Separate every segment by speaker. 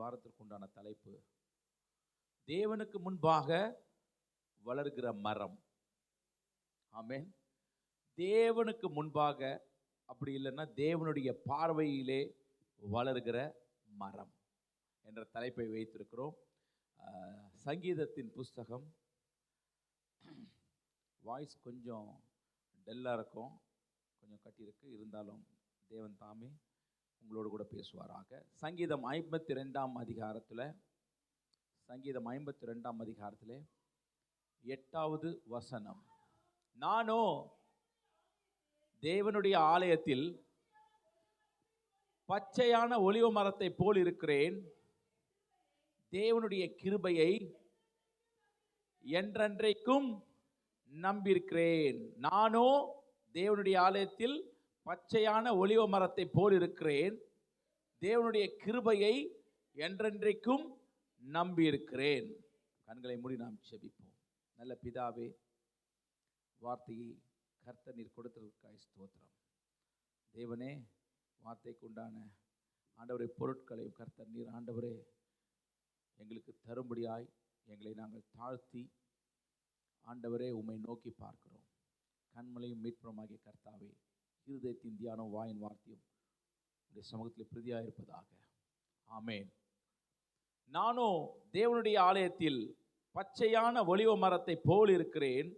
Speaker 1: வாரத்திற்கு உண்டான தலைப்பு தேவனுக்கு முன்பாக வளர்கிற மரம். ஆமென். தேவனுக்கு முன்பாக, அப்படி இல்லைன்னா தேவனுடைய பார்வையிலே வளர்கிற மரம் என்ற தலைப்பை வைத்திருக்கிறோம். சங்கீதத்தின் புஸ்தகம், வாய்ஸ் கொஞ்சம் டல்லாக இருக்கும், கொஞ்சம் கட்டியிருக்கு, இருந்தாலும் தேவன் தாமே உங்களோடு கூட பேசுவாராக. சங்கீதம் 52ஆம் அதிகாரத்தில், சங்கீதம் 52ஆம் அதிகாரத்தில் 8வது வசனம், நானோ தேவனுடைய ஆலயத்தில் பச்சையான ஒலிவ மரத்தை போல் இருக்கிறேன், தேவனுடைய கிருபையை என்றென்றைக்கும் நம்பியிருக்கிறேன். நானோ தேவனுடைய ஆலயத்தில் பச்சையான ஒலிவ மரத்தை போல் இருக்கிறேன், தேவனுடைய கிருபையை என்றென்றைக்கும் நம்பியிருக்கிறேன். கண்களை மூடி நாம் ஜெபிப்போம். நல்ல பிதாவே, வார்த்தையை கர்த்தர் நீர் கொடுத்ததற்காய் ஸ்தோத்திரம். தேவனே, வார்த்தைக்கு உண்டான ஆண்டவரை பொருட்களையும் கர்த்தர் நீர் ஆண்டவரே எங்களுக்கு தரும்படியாய் எங்களை நாங்கள் தாழ்த்தி ஆண்டவரே உம்மை நோக்கி பார்க்கிறோம். கண்மலையும் மீட்புறமாகிய கர்த்தாவே, இருதயத்தின் தியானம் வாயின் வார்த்தையும் உடைய சமூகத்தில் பிரதியாக இருப்பதாக. ஆமேன். நானோ தேவனுடைய ஆலயத்தில் பச்சையான ஒலிவ மரத்தை போல் இருக்கிறேன்,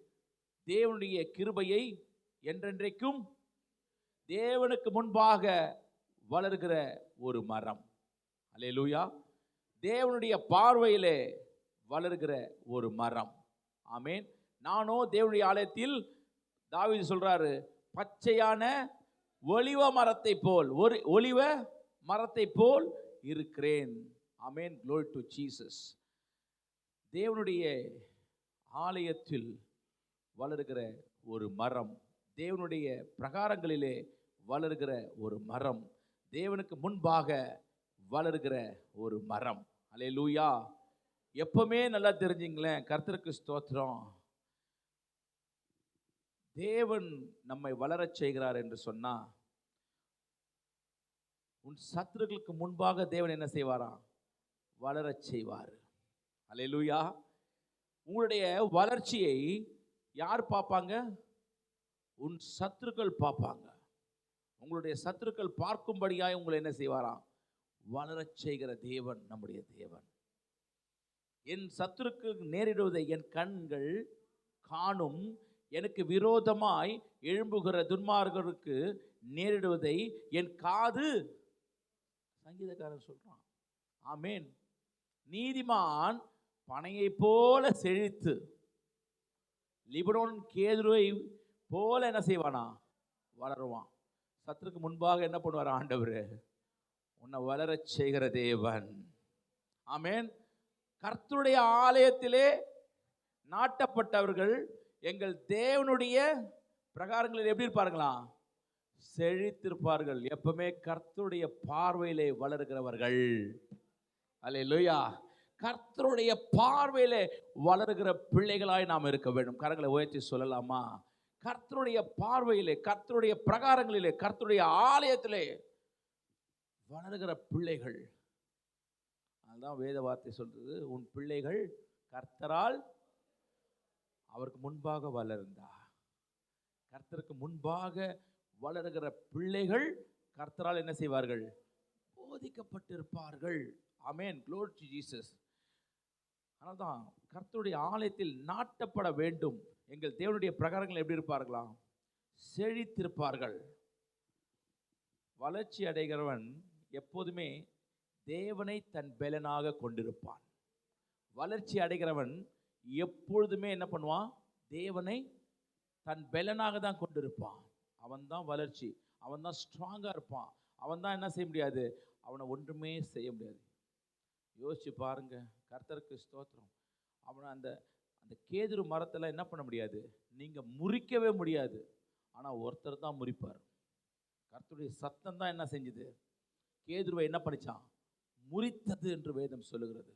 Speaker 1: தேவனுடைய கிருபையை என்றென்றைக்கும், தேவனுக்கு முன்பாக வளர்கிற ஒரு மரம். அல்லேலூயா. தேவனுடைய பார்வையிலே வளர்கிற ஒரு மரம். ஆமேன். நானோ தேவனுடைய ஆலயத்தில், தாவீது சொல்றாரு, பச்சையான ஒலிவ மரத்தை போல், ஒரு ஒலிவ மரத்தை போல் இருக்கிறேன். ஆமேன். glory to Jesus. தேவனுடைய ஆலயத்தில் வளர்கிற ஒரு மரம், தேவனுடைய பிரகாரங்களிலே வளர்கிற ஒரு மரம், தேவனுக்கு முன்பாக வளர்கிற ஒரு மரம். அல்லேலூயா. எப்பவுமே நல்லா தெரிஞ்சுங்களேன், கர்த்தருக்கு ஸ்தோத்திரம், தேவன் நம்மை வளரச் செய்கிறார் என்று சொன்னா, உன் சத்துருக்களுக்கு முன்பாக தேவன் என்ன செய்வாராம்? வளரச் செய்வார். அல்லேலூயா. உங்களுடைய வளர்ச்சியை யார் பார்ப்பாங்க? உன் சத்துருக்கள் பார்ப்பாங்க. உங்களுடைய சத்துருக்கள் பார்க்கும்படியாய் உங்களை என்ன செய்வாராம்? வளரச் செய்கிற தேவன் நம்முடைய தேவன். என் சத்துருக்கு நேரிடுவதை என் கண்கள் காணும், எனக்கு விரோதமாய் எழும்புகிற துன்மார்கருக்கு நேரிடுவதை என் காது, சங்கீதக்காரன் சொல்றான். ஆமேன். நீதிமான் பனையை போல செழித்து லிபனோன் கேதுருவை போல என்ன செய்வானா? வளருவான். சத்துருக்கு முன்பாக என்ன பண்ணுவார் ஆண்டவர்? உன்னை வளரச் செய்கிற தேவன். ஆமேன். கர்த்தருடைய ஆலயத்திலே நாட்டப்பட்டவர்கள் எங்கள் தேவனுடைய பிரகாரங்களில் எப்படி இருப்பார்களாம்? செழித்திருப்பார்கள். எப்பவுமே கர்த்தருடைய பார்வையிலே வளர்கிறவர்கள். அல்லேலூயா. கர்த்தருடைய பார்வையிலே வளர்கிற பிள்ளைகளாய் நாம் இருக்க வேண்டும். கரங்களை உயர்த்தி சொல்லலாமா? கர்த்தருடைய பார்வையிலே, கர்த்தருடைய பிரகாரங்களிலே, கர்த்தருடைய ஆலயத்திலே வளர்கிற பிள்ளைகள். அதுதான் வேத வார்த்தை சொல்றது, உன் பிள்ளைகள் கர்த்தரால் அவருக்கு முன்பாக வளர்ந்தா. கர்த்தருக்கு முன்பாக வளர்கிற பிள்ளைகள் கர்த்தரால் என்ன செய்வார்கள்? போதிக்கப்பட்டிருப்பார்கள். ஆமென். glory to Jesus. அதனால்தான் கர்த்தருடைய ஆலயத்தில் நாட்டப்பட வேண்டும். எங்கள் தேவனுடைய பிரகாரங்கள் எப்படி இருப்பார்களாம்? செழித்திருப்பார்கள். வளர்ச்சி அடைகிறவன் எப்போதுமே தேவனை தன் பலனாக கொண்டிருப்பான். வளர்ச்சி அடைகிறவன் எப்பொழுதுமே என்ன பண்ணுவான்? தேவனை தன் பலனாக தான் கொண்டிருப்பான். அவன் தான் வளர்ச்சி, அவன் தான் ஸ்ட்ராங்காக இருப்பான். அவன் தான் என்ன செய்ய முடியாது? அவனை ஒன்றுமே செய்ய முடியாது. யோசிச்சு பாருங்க. கர்த்தருக்கு ஸ்தோத்திரம். அவனை அந்த அந்த கேதுரு மரத்தில் என்ன பண்ண முடியாது? நீங்கள் முறிக்கவே முடியாது. ஆனால் ஒருத்தர் தான் முறிப்பார். கர்த்தருடைய சத்தம் தான் என்ன செஞ்சுது? கேதுருவை என்ன பண்ணிச்சான்? முறித்தது என்று வேதம் சொல்லுகிறது.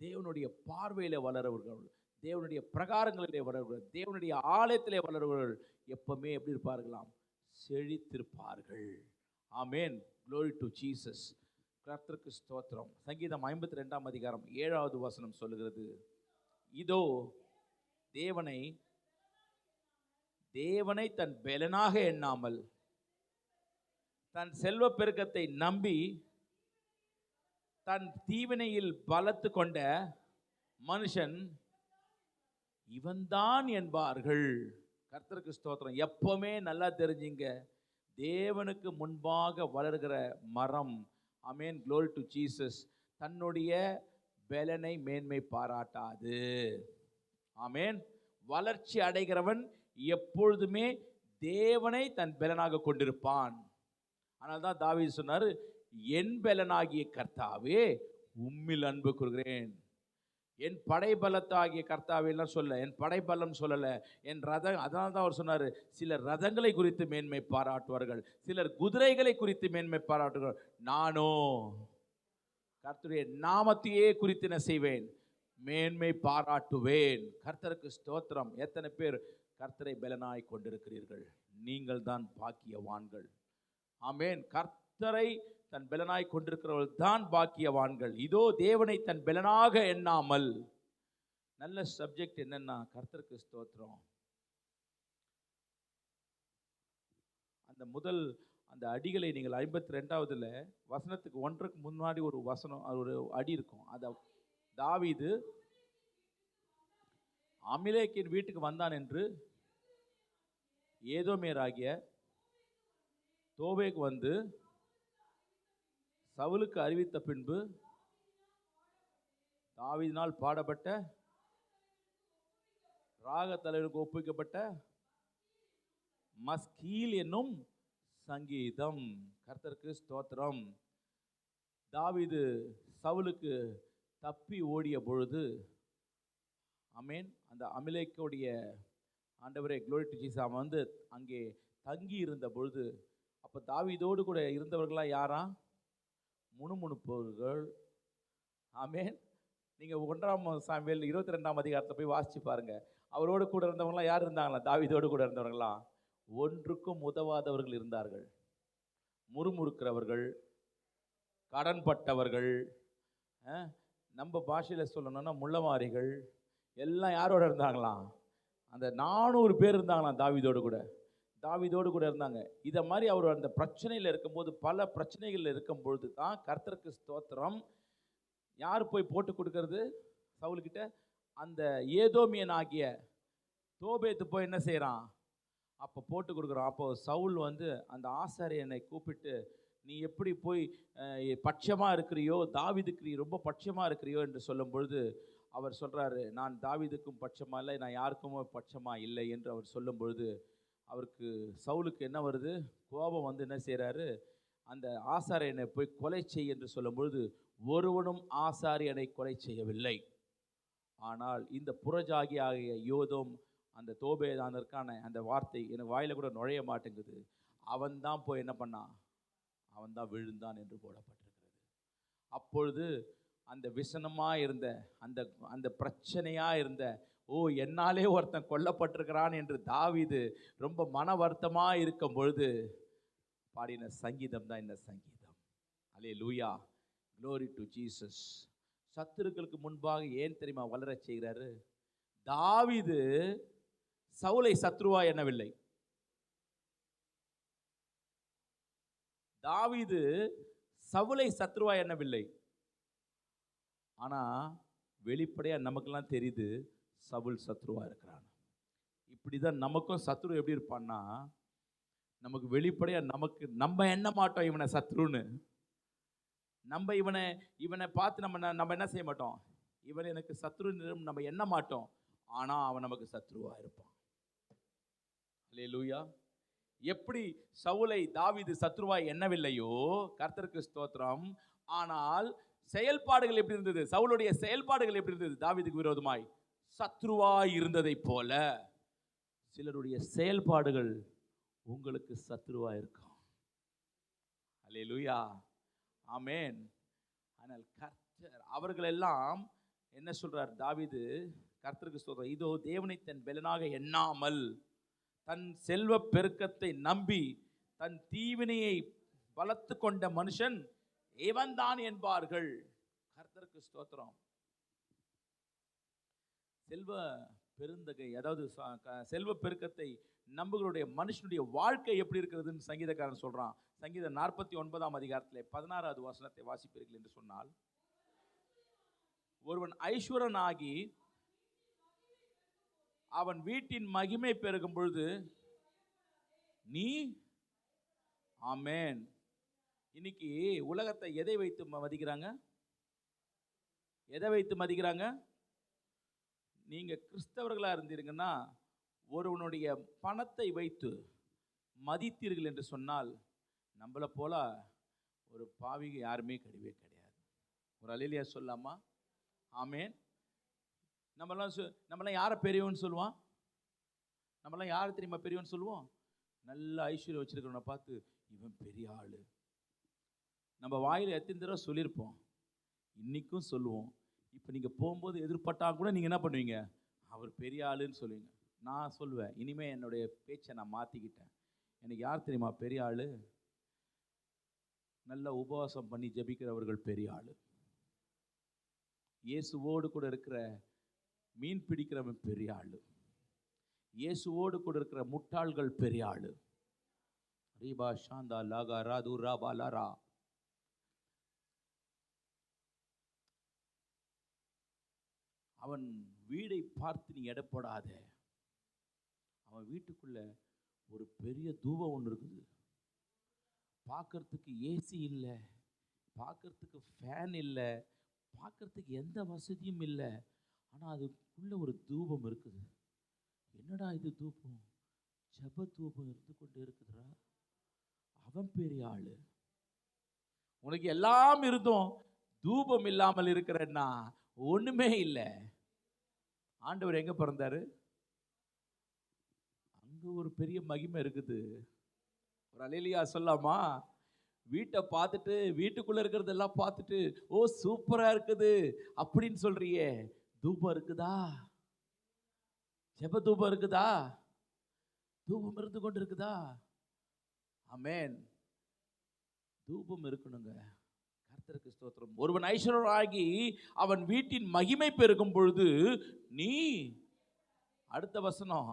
Speaker 1: தேவனுடைய பார்வையில் வளரவர்கள், தேவனுடைய பிரகாரங்களிலே வளர்வர்கள், தேவனுடைய ஆலயத்திலே வளர்வர்கள் எப்பவுமே எப்படி இருப்பார்களாம்? செழித்திருப்பார்கள். ஆமேன். glory to Jesus. கர்த்தருக்கு ஸ்தோத்திரம். சங்கீதம் 52 அதிகாரம் 7வது வசனம் சொல்லுகிறது, இதோ தேவனை தன் பெலனாக எண்ணாமல் தன் செல்வ பெருக்கத்தை நம்பி தன் தீவினையில் பலத்து கொண்ட மனுஷன் இவன்தான் என்பார்கள். கர்த்தருக்கு ஸ்தோத்திரம். எப்பவுமே நல்லா தெரிஞ்சுங்க, தேவனுக்கு முன்பாக வளர்கிற மரம், ஆமென், glory to Jesus, தன்னுடைய பெலனை மேன்மை பாராட்டாது. ஆமென். வளர்ச்சி அடைகிறவன் எப்பொழுதுமே தேவனை தன் பெலனாக கொண்டிருப்பான். ஆனால் தான் தாவீது சொன்னார், என் பெலனாகிய கர்த்தாவே உம்மில் அன்பு கூறுகிறேன். என் படைபலத்தாகிய கர்த்தாவெல்லாம் சொல்ல, என் படைபலம் சொல்லலை, என் ரதம். அதனால தான் அவர் சொன்னார், சிலர் ரதங்களை குறித்து மேன்மை பாராட்டுவார்கள், சிலர் குதிரைகளை குறித்து மேன்மை பாராட்டுவார்கள், நானோ கர்த்தருடைய நாமத்தையே குறித்து என்ன செய்வேன், மேன்மை பாராட்டுவேன். கர்த்தருக்கு ஸ்தோத்திரம். எத்தனை பேர் கர்த்தரை பெலனாய் கொண்டிருக்கிறீர்கள்? நீங்கள் தான் பாக்கியவான்கள். ஆமென். கர்த்தரை தன் பெலனாய் கொண்டிருக்கிறவர்கள் தான் பாக்கியவான்கள். இதோ தேவனை தன் பெலனாக எண்ணாமல். நல்ல சப்ஜெக்ட் என்னன்னா, கர்த்தருக்கு ஸ்தோத்திரம். அந்த அடிகளை நீங்கள் 52வது வசனத்துக்கு 1க்கு முன்னாடி ஒரு வசனம், ஒரு அடி இருக்கும். அத தாவீது அமிலேக்கின் வீட்டுக்கு வந்தான் என்று ஏதோமியராகிய தோபேக்கு வந்து சவுலுக்கு அறிவித்த பின்பு தாவீதினால் பாடப்பட்ட ராக தலைவனுக்கு ஒப்புவிக்கப்பட்ட மஸ்கீல் என்னும் சங்கீதம். கர்த்தருக்கு ஸ்தோத்திரம். தாவீது சவுலுக்கு தப்பி ஓடிய பொழுது, ஆமென், அந்த அமிலேக்குடைய ஆண்டவரே glory to Jesus, அவன் வந்து அங்கே தங்கி இருந்த பொழுது, அப்போ தாவீதோடு கூட இருந்தவர்களாம் யாரா? முணுமுணுப்பவர்கள். ஆமென். நீங்கள் 1 சாமுவேல் 22 அதிகாரத்தில் போய் வாசிச்சு பாருங்க. அவரோடு கூட இருந்தவங்களாம் யார் இருந்தாங்களா? தாவீதோடு கூட இருந்தவங்களாம் ஒன்றுக்கும் உதவாதவர்கள் இருந்தார்கள். முறுமுறுக்கிறவர்கள், கடன்பட்டவர்கள், நம்ம பாஷையில் சொல்லணும்னா முள்ளமாரிகள் எல்லாம் யாரோட இருந்தாங்களாம்? அந்த 400 பேர் இருந்தாங்களாம் தாவீதோடு கூட இருந்தாங்க. இதை மாதிரி அவர் அந்த பிரச்சனையில் இருக்கும்போது, பல பிரச்சனைகள் இருக்கும்பொழுது தான் கர்த்தருக்கு ஸ்தோத்திரம், யார் போய் போட்டு கொடுக்கறது சவுல்கிட்ட? அந்த ஏதோமியன் ஆகிய தோபேத்து போய் என்ன செய்கிறான்? அப்போ போட்டு கொடுக்குறான். அப்போ சவுல் வந்து அந்த ஆசாரியனை கூப்பிட்டு, நீ எப்படி போய் பட்சமாக இருக்கிறியோ, தாவீதுக்கு நீ ரொம்ப பட்சமாக இருக்கிறியோ என்று சொல்லும் பொழுது அவர் சொல்கிறாரு, நான் தாவீதுக்கும் பட்சமாக இல்லை, நான் யாருக்கும் பட்சமாக இல்லை என்று அவர் சொல்லும் பொழுது அவருக்கு சவுலுக்கு என்ன வருது? கோபம் வந்து என்ன செய்கிறாரு? அந்த ஆசாரியனை போய் கொலை செய் என்று சொல்லும் பொழுது, ஒருவனும் ஆசாரியனை கொலை செய்யவில்லை. ஆனால் இந்த புறஜாகி ஆகிய யோதோம், அந்த தோபேதானருக்கான அந்த வார்த்தை எனக்கு வாயில் கூட நுழைய மாட்டேங்குது. அவன் தான் போய் என்ன பண்ணான்? அவன் தான் விழுந்தான் என்று போடப்பட்டிருக்கிறது. அப்பொழுது அந்த விசனமாக இருந்த அந்த பிரச்சனையாக இருந்த, ஓ, என்னாலே ஒருத்தன் கொல்லப்பட்டிருக்கிறான் என்று தாவீது ரொம்ப மன வருத்தமாக இருக்கும் பொழுது பாடின சங்கீதம் தான் இந்த சங்கீதம். அல்லேலூயா, glory to Jesus. சத்துருக்களுக்கு முன்பாக ஏன் தெரியுமா வளர செய்கிறாரு? தாவீது சவுலை சத்ருவா எண்ணவில்லை. தாவீது சவுலை சத்ருவா எண்ணவில்லை. ஆனா வெளிப்படையா நமக்கெல்லாம் தெரியுது சவுல் சத்ருவா இருக்கிறான். இப்படிதான் நமக்கும் சத்ரு எப்படி இருப்பான்னா, நமக்கு வெளிப்படையா நம்ம எண்ண மாட்டோம் இவனை சத்ருன்னு. நம்ம இவனை பார்த்து நம்ம என்ன செய்ய மாட்டோம், இவன் எனக்கு சத்ருன்னு நம்ம எண்ண மாட்டோம். ஆனா அவன் நமக்கு சத்ருவா இருப்பான். அல்லேலூயா. எப்படி சவுலை தாவீது சத்ருவாய் எண்ணவில்லையோ, கர்த்தருக்கு ஸ்தோத்திரம், ஆனால் செயல்பாடுகள் எப்படி இருந்தது? சவுலுடைய செயல்பாடுகள் எப்படி இருந்தது? தாவீதுக்கு விரோதமாய் சத்ருவாய் இருந்ததை போல சிலருடைய செயல்பாடுகள் உங்களுக்கு சத்ருவாய் இருக்கும். அல்லேலூயா, ஆமென். ஆனால் கர்த்தர் அவர்களெல்லாம் என்ன சொல்றார் தாவீது? கர்த்தருக்கு ஸ்தோத்திரம், இதோ தேவனை தன் பெலனாக எண்ணாமல் தன் செல்வ பெருக்கத்தை நம்பி தன் தீவினையை வளர்த்து கொண்ட மனுஷன் இவன் தான் என்பார்கள். கர்த்தருக்கு ஸ்தோத்திரம். செல்வ பெருந்தகை, அதாவது செல்வ பெருக்கத்தை நம்புகளுடைய மனுஷனுடைய வாழ்க்கை எப்படி இருக்கிறதுன்னு சங்கீதக்காரன் சொல்றான். சங்கீதம் 49ஆம் அதிகாரத்திலே 16வது வசனத்தை வாசிப்பீர்கள் என்று சொன்னால், ஒருவன் ஐஸ்வரனாகி அவன் வீட்டின் மகிமை பெருகும் பொழுது நீ, ஆமென். இன்னைக்கு உலகத்தை எதை வைத்து மதிக்கிறாங்க? எதை வைத்து மதிக்கிறாங்க? நீங்க கிறிஸ்தவர்களா இருந்தீங்கன்னா ஒருவனுடைய பணத்தை வைத்து மதித்தீர்கள் என்று சொன்னால், நம்மளை போல ஒரு பாவிக யாருமே கிடையவே கிடையாது. ஒரு அல்லேலூயா சொல்லாமா? ஆமென். நம்மளாம் யாரை பெரியவன்னு சொல்லுவான்? நம்மளாம் யாரை தெரியுமா பெரியவன்னு சொல்லுவோம்? நல்ல ஐஸ்வர்யம் வச்சிருக்கிறவனை பார்த்து இவன் பெரிய ஆளு. நம்ம வாயில் எத்தனை தடவை சொல்லியிருப்போம், இன்னைக்கும் சொல்லுவோம். இப்போ நீங்கள் போகும்போது எதிர்பட்டா கூட நீங்கள் என்ன பண்ணுவீங்க? அவர் பெரிய ஆளுன்னு சொல்லுவீங்க. நான் சொல்லுவேன், இனிமேல் என்னுடைய பேச்சை நான் மாற்றிக்கிட்டேன். எனக்கு யார் தெரியுமா பெரிய ஆளு? நல்ல உபவாசம் பண்ணி ஜெபிக்கிறவர்கள் பெரிய ஆளு. இயேசுவோடு கூட இருக்கிற மீன் பிடிக்கிறவன் பெரிய ஆளு. இயேசுவோடு கூட இருக்கிற முட்டாள்கள் பெரிய ஆளு. ரீபா ஷாந்தா லாகா ராது ராபா லாரா. அவன் வீடை பார்த்து நீ எடை போடாத. அவன் வீட்டுக்குள்ள ஒரு பெரிய தூபம் ஒன்று இருக்குது. பார்க்கறதுக்கு ஏசி இல்லை, பார்க்கறதுக்கு ஃபேன் இல்லை, பார்க்கறதுக்கு எந்த வசதியும் இல்லை. ஆனால் அதுக்குள்ள ஒரு தூபம் இருக்குது. என்னடா இது தூபம்? ஜெப தூபம் இருந்து கொண்டு இருக்குதுடா. அவன் பெரிய ஆளு. உனக்கு எல்லாம் இருந்தும் தூபம் இல்லாமல் இருக்கிறன்னா ஒண்ணுமே இல்லை. ஆண்டவர் எங்க பிறந்தாரு? அங்க ஒரு பெரிய மகிமை இருக்குது. ஒரு அல்லேலூயா சொல்லாமா? வீட்டை பார்த்துட்டு, வீட்டுக்குள்ள இருக்கிறதெல்லாம் பார்த்துட்டு, ஓ சூப்பரா இருக்குது அப்படின்னு சொல்றியே, தூபம் இருக்குதா? ஜெப தூபம் இருக்குதா? தூபம் இருந்து கொண்டு இருக்குதா? ஆமென். தூபம் இருக்கணுங்க. கர்த்தருக்கு ஸ்தோத்திரம். ஒருவன் ஐஸ்வர்யனாகி அவன் வீட்டின் மகிமை பெருகும் பொழுது நீ, அடுத்த வசனம்,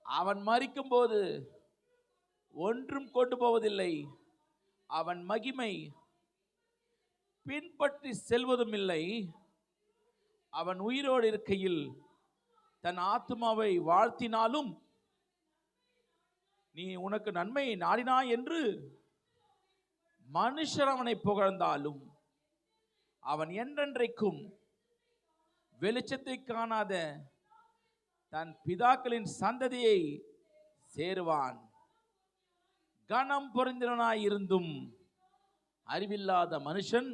Speaker 1: அவன் மரிக்கும் போது ஒன்றும் கொண்டு போவதில்லை, அவன் மகிமை பின்பற்றி செல்வதும் இல்லை. அவன் உயிரோடு இருக்கையில் தன் ஆத்துமாவை வாழ்த்தினாலும் நீ உனக்கு நன்மை நாடினாய் என்று மனுஷர் அவனை புகழ்ந்தாலும் அவன் என்றென்றைக்கும் வெளிச்சத்தை காணாத தன் பிதாக்களின் சந்ததியை சேருவான். கனம் பொருந்தினாய் இருந்தும் அறிவில்லாத மனுஷன்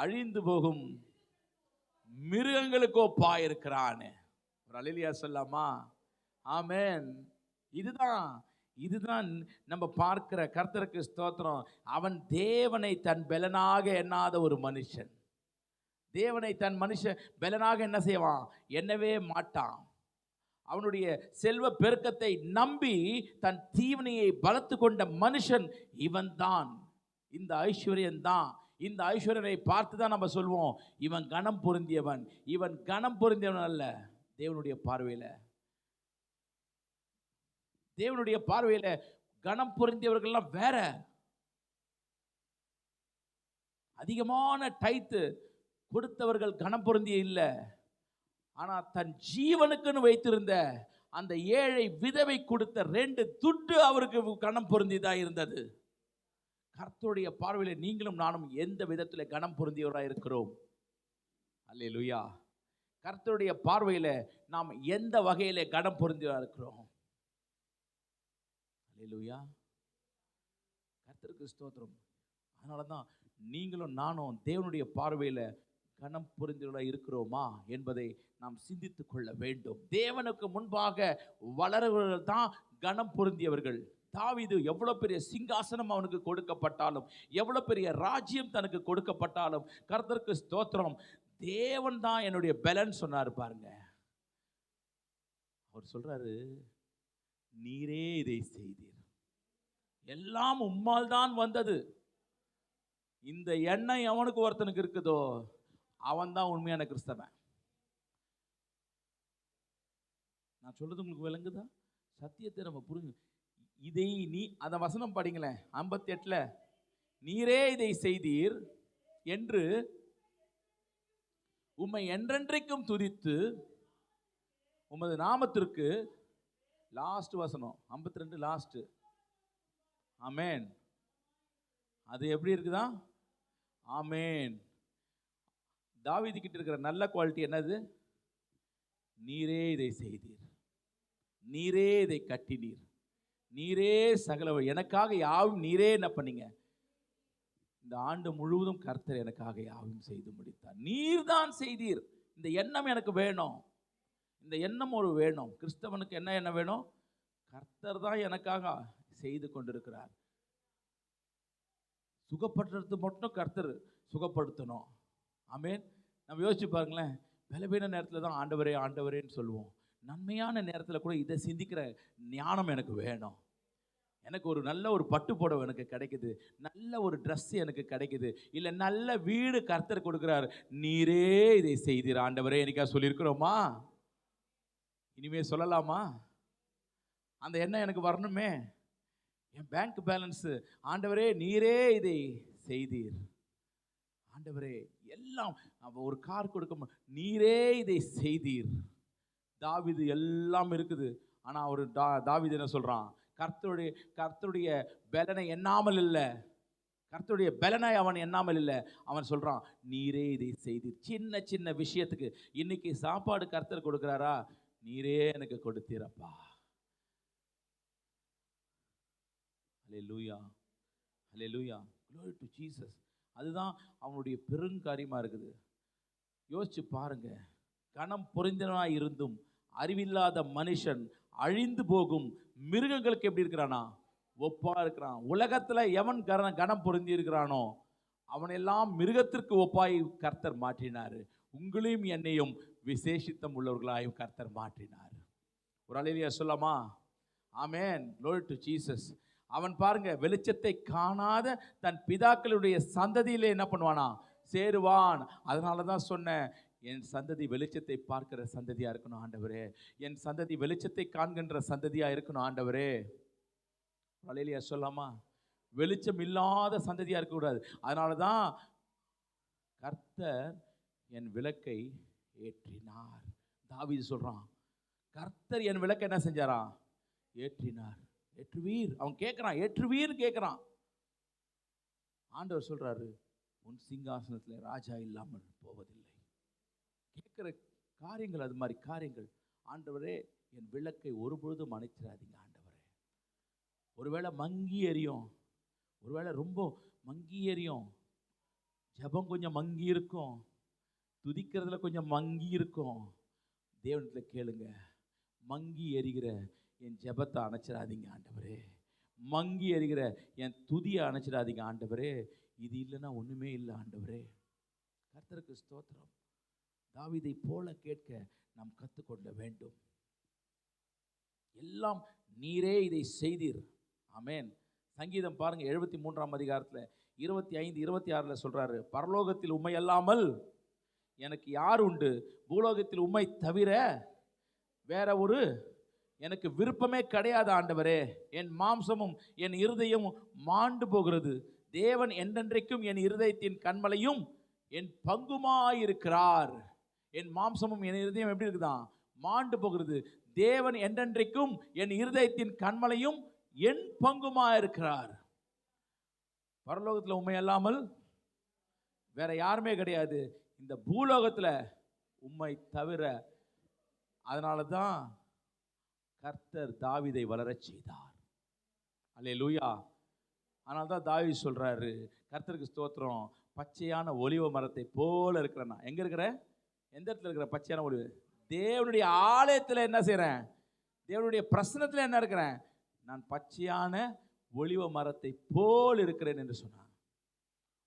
Speaker 1: அழிந்து போகும் மிருகங்களுக்கு ஒப்பாயிருக்கிறான். ஒரு அல்லேலூயா சொல்லாமா? ஆமென். இதுதான் நம்ம பார்க்கிற கர்த்தருக்கு ஸ்தோத்திரம். அவன் தேவனை தன் பலனாக எண்ணாத ஒரு மனுஷன். தேவனை தன் பலனாக என்ன செய்வான்? எண்ணவே மாட்டான். அவனுடைய செல்வ பெருக்கத்தை நம்பி தன் தீவனையை பலத்து கொண்ட மனுஷன் இவன் தான். இந்த ஐஸ்வர்யன் தான். இந்த ஐஸ்வர்யனை பார்த்து தான் நம்ம சொல்வோம், இவன் கனம் பொருந்தியவன். இவன் கனம் பொருந்தியவன் அல்ல. தேவனுடைய பார்வையில கனம் பொருந்தியவர்கள்லாம் வேற. அதிகமான டைத்து கொடுத்தவர்கள் கனம் பொருந்திய இல்லை. ஆனா தன் ஜீவனுக்குன்னு வைத்திருந்த அந்த ஏழை விதவை கொடுத்த 2 துட்டு அவருக்கு கனம் பொருந்தியதா இருந்தது. கர்த்தருடைய பார்வையில நீங்களும் நானும் எந்த விதத்துல கனம் பொருந்தியவராக இருக்கிறோம்? அல்லேலூயா. கர்த்தருடைய பார்வையில நாம் எந்த வகையில கனம் பொருந்தியவராக இருக்கிறோம்? அல்லேலூயா. கர்த்தருக்கு ஸ்தோத்திரம். அதனாலதான் நீங்களும் நானும் தேவனுடைய பார்வையில கனம் பொருந்தியவர்களாக இருக்கிறோமா என்பதை நாம் சிந்தித்துக் கொள்ள வேண்டும். தேவனுக்கு முன்பாக வளர்வர்கள் தான் கனம் பொருந்தியவர்கள். தாவீது எவ்வளவு பெரிய சிங்காசனம் அவனுக்கு கொடுக்கப்பட்டாலும், எவ்வளவு பெரிய ராஜ்யம் தனக்கு கொடுக்கப்பட்டாலும், கர்த்தருக்கு ஸ்தோத்திரம், தேவன் தான் என்னுடைய பலன் சொன்னார் பாருங்க. அவர் சொல்றாரு, நீரே இதை செய்தீர், எல்லாம் உம்மால் தான் வந்தது. இந்த எண்ணம் எவனுக்கு ஒருத்தனுக்கு இருக்குதோ அவன் தான் உண்மையான கிறிஸ்தவன். நான் சொல்றது உங்களுக்கு விளங்குதா? சத்தியத்தை நம்ம புரிஞ்சு இதை நீ அந்த வசனம் படிங்களேன் 58ல, நீரே இதை செய்தீர் என்று உம்மை என்றென்றைக்கும் துதித்து உமது நாமத்திற்கு, லாஸ்ட் வசனம் 52 லாஸ்ட், ஆமென். அது எப்படி இருக்குதா? ஆமென். தாவீது கிட்ட இருக்கிற நல்ல குவாலிட்டி என்னது? நீரே இதை செய்தீர், நீரே இதை கட்டினீர், நீரே சகல எனக்காக யாவும் நீரே என்ன பண்ணீங்க? இந்த ஆண்டு முழுவதும் கர்த்தர் எனக்காக யாவும் செய்து முடித்தார். நீர் தான் செய்தீர். இந்த எண்ணம் எனக்கு வேணும். இந்த எண்ணம் ஒரு வேணும். கிறிஸ்தவனுக்கு என்ன வேணும்? கர்த்தர் தான் எனக்காக செய்து கொண்டிருக்கிறார். சுகப்படுத்துறது மட்டும் கர்த்தர் சுகப்படுத்தணும். ஆமென். நம்ம யோசிச்சு பாருங்களேன், பலவீன நேரத்தில் தான் ஆண்டவரே ஆண்டவரேன்னு சொல்லுவோம். நன்மையான நேரத்தில் கூட இதை சிந்திக்கிற ஞானம் எனக்கு வேணும். எனக்கு ஒரு நல்ல ஒரு பட்டு புடவை எனக்கு கிடைக்குது, நல்ல ஒரு ட்ரெஸ் எனக்கு கிடைக்குது, இல்லை நல்ல வீடு கர்த்தர் கொடுக்குறார். நீரே இதை செய்தீர் ஆண்டவரே எனக்கா சொல்லியிருக்கிறோமா? இனிமே சொல்லலாமா? அந்த எண்ணம் எனக்கு வரணுமே. என் பேங்க் பேலன்ஸு, ஆண்டவரே நீரே இதை செய்தீர், ஆண்டவரே எல்லாம் ஒரு கார் கொடுக்க, நீரே இதை செய்தீர். தாவீது எல்லாம் இருக்குது. ஆனால் ஒரு தாவீது என்ன சொல்கிறான்? கர்த்தருடைய பலனை எண்ணாமல் இல்லை, கர்த்தருடைய பலனை அவன் எண்ணாமல் இல்லை. அவன் சொல்கிறான், நீரே இதை செய்தீர். சின்ன சின்ன விஷயத்துக்கு, இன்னைக்கு சாப்பாடு கர்த்தர் கொடுக்குறாரா? நீரே எனக்கு கொடுத்தீரப்பா. ஹல்லேலூயா, ஹல்லேலூயா, glory to Jesus. அதுதான் அவனுடைய பெருங்காரியமாக இருக்குது. யோசிச்சு பாருங்க, கணம் பொருந்தினாய் இருந்தும் அறிவில்லாத மனுஷன் அழிந்து போகும் மிருகங்களுக்கு எப்படி இருக்கிறானா? ஒப்பா இருக்கிறான். உலகத்தில் எவன் கணம் பொருந்தி இருக்கிறானோ அவனெல்லாம் மிருகத்திற்கு ஒப்பாய் கர்த்தர் மாற்றினார். உங்களையும் என்னையும் விசேஷித்தம் உள்ளவர்களாயும் கர்த்தர் மாற்றினார். ஒரு அல்லேலூயா சொல்லாமா? ஆமென், glory to Jesus. அவன் பாருங்க, வெளிச்சத்தை காணாத தன் பிதாக்களுடைய சந்ததியிலே என்ன பண்ணுவானா? சேருவான். அதனால தான் சொன்னேன், என் சந்ததி வெளிச்சத்தை பார்க்கிற சந்ததியாக இருக்கணும் ஆண்டவரே. என் சந்ததி வெளிச்சத்தை காண்கின்ற சந்ததியாக இருக்கணும் ஆண்டவரே. அல்லேலூயா சொல்லாமா? வெளிச்சம் இல்லாத சந்ததியாக இருக்கக்கூடாது. அதனால தான் கர்த்தர் என் விளக்கை ஏற்றினார். தாவீது சொல்றான், கர்த்தர் என் விளக்கை என்ன செஞ்சாரா? ஏற்றினார். ஏற்றுவீர். அவன் கேட்குறான், ஏற்றுவீர் கேட்குறான். ஆண்டவர் சொல்றாரு, உன் சிங்காசனத்தில் ராஜா இல்லாமல் போவதில்லை. கேட்குற காரியங்கள் அது மாதிரி காரியங்கள். ஆண்டவரே என் விளக்கை ஒருபொழுதும் அணைச்சிடாதீங்க ஆண்டவரே. ஒருவேளை மங்கி எரியும், ஒருவேளை ரொம்ப மங்கி எரியும், ஜபம் கொஞ்சம் மங்கி இருக்கும், துதிக்கிறதுல கொஞ்சம் மங்கி இருக்கும். தேவனிடத்தில் கேளுங்க, மங்கி எரிகிற என் ஜபத்தை அணைச்சிடாதீங்க ஆண்டவரே. மங்கி எரிகிற என் துதியை அணைச்சிடாதீங்க ஆண்டவரே. இது இல்லைன்னா ஒன்றுமே இல்லை ஆண்டவரே. கர்த்தருக்கு ஸ்தோத்திரம். தாவீதை போல கேட்க நாம் கற்றுக்கொள்ள வேண்டும். எல்லாம் நீரே இதை செய்தீர். ஆமென். சங்கீதம் பாருங்க 73ஆம் அதிகாரத்தில் 25, 26 சொல்றாரு, பரலோகத்தில் உம்மை அல்லாமல் எனக்கு யார் உண்டு? பூலோகத்தில் உம்மை தவிர வேற ஒரு எனக்கு விருப்பமே கிடையாது ஆண்டவரே. என் மாம்சமும் என் இருதயமும் மாண்டு போகிறது. தேவன் என்றென்றைக்கும் என் இருதயத்தின் கண்மலையும் என் பங்குமாயிருக்கிறார். என் மாம்சமும் என் இருதயம் எப்படி இருக்குதான்? மாண்டு போகிறது. தேவன் என்றென்றைக்கும் என் இருதயத்தின் கண்மலையும் என் பங்குமாயிருக்கிறார். பரலோகத்தில் உம்மை அல்லாமல் வேற யாருமே கிடையாது, இந்த பூலோகத்தில் உம்மை தவிர. அதனால தான் கர்த்தர் தாவீதை வளரச் செய்தார். அல்லேலூயா. அதனால தான் தாவீது சொல்றாரு, கர்த்தருக்கு ஸ்தோத்திரம், பச்சையான ஒலிவ மரத்தை போல இருக்கிறேன். நான் எங்க இருக்கிறேன்? எந்த இடத்துல இருக்கிற? பச்சையான ஒலிவ, தேவனுடைய ஆலயத்தில் என்ன செய்கிறேன்? தேவனுடைய பிரசன்னத்தில் என்ன இருக்கிறேன்? நான் பச்சையான ஒலிவ மரத்தை போல் இருக்கிறேன் என்று சொன்னான்.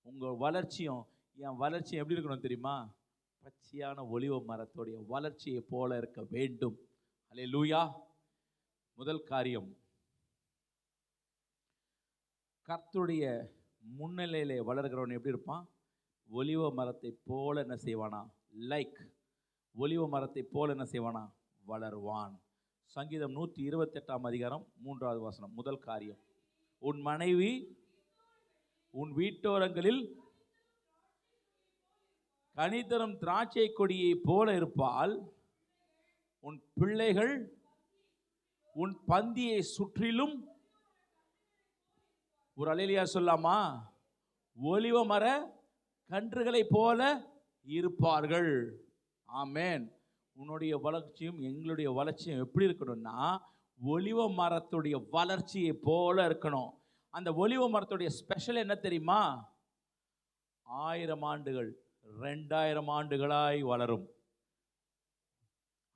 Speaker 1: உங்கள் வளர்ச்சியும் என் வளர்ச்சியும் எப்படி இருக்கணும் தெரியுமா? பச்சையான ஒலிவ மரத்துடைய வளர்ச்சியை போல இருக்க வேண்டும். அல்லேலூயா. முதல் காரியம், கர்த்தருடைய முன்னிலையிலே வளர்கிறவன் எப்படி இருப்பான்? ஒலிவ மரத்தை போல என்ன செய்வானா? லைக் ஒலிவ மரத்தை போல என்ன செய்வானா? வளருவான். சங்கீதம் 128 அதிகாரம் 3வது வசனம், முதல் காரியம், உன் மனைவி உன் வீட்டோரங்களில் கனிதரும் திராட்சை கொடியை போல இருப்பால், உன் பிள்ளைகள் உன் பந்தியை சுற்றிலும், ஒரு அல்லேலூயா சொல்லாமா, ஒலிவ மர கன்றுகளை போல இருப்பார்கள். ஆமென். உன்னுடைய வளர்ச்சியும் எங்களுடைய வளர்ச்சியும் எப்படி இருக்கணும்னா, ஒலிவ மரத்துடைய வளர்ச்சியை போல இருக்கணும். அந்த ஒலிவ மரத்துடைய ஸ்பெஷல் என்ன தெரியுமா? 1000 ஆண்டுகள் 2000 ஆண்டுகளாய் வளரும்.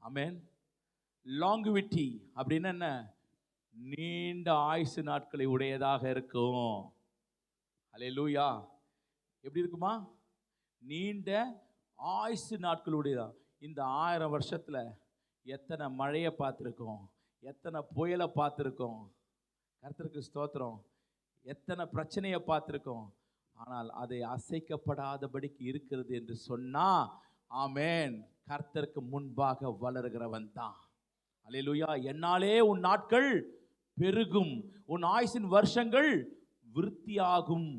Speaker 1: ஆமென். லாங்குவிட்டி அப்படின்னா என்ன? நீண்ட ஆயுசு நாட்களை உடையதாக இருக்கும். அல்லேலூயா. எப்படி இருக்குமா? நீண்ட ஆயுசு நாட்களுடையதா. இந்த 1000 வருஷத்துல எத்தனை மழையை பார்த்துருக்கோம், எத்தனை புயலை பார்த்துருக்கோம், கர்த்தருக்கு ஸ்தோத்திரம், எத்தனை பிரச்சனையை பார்த்துருக்கோம். ஆனால் அதை அசைக்கப்படாதபடிக்கு இருக்கிறது என்று சொன்னா, ஆமென், கர்த்தருக்கு முன்பாக வளர்கிறவன் தான். அல்லேலூயா. என்னாலே உன் நாட்கள் பெருகும், உன் ஆயுசின் வருஷங்கள் விருத்தியாகும்.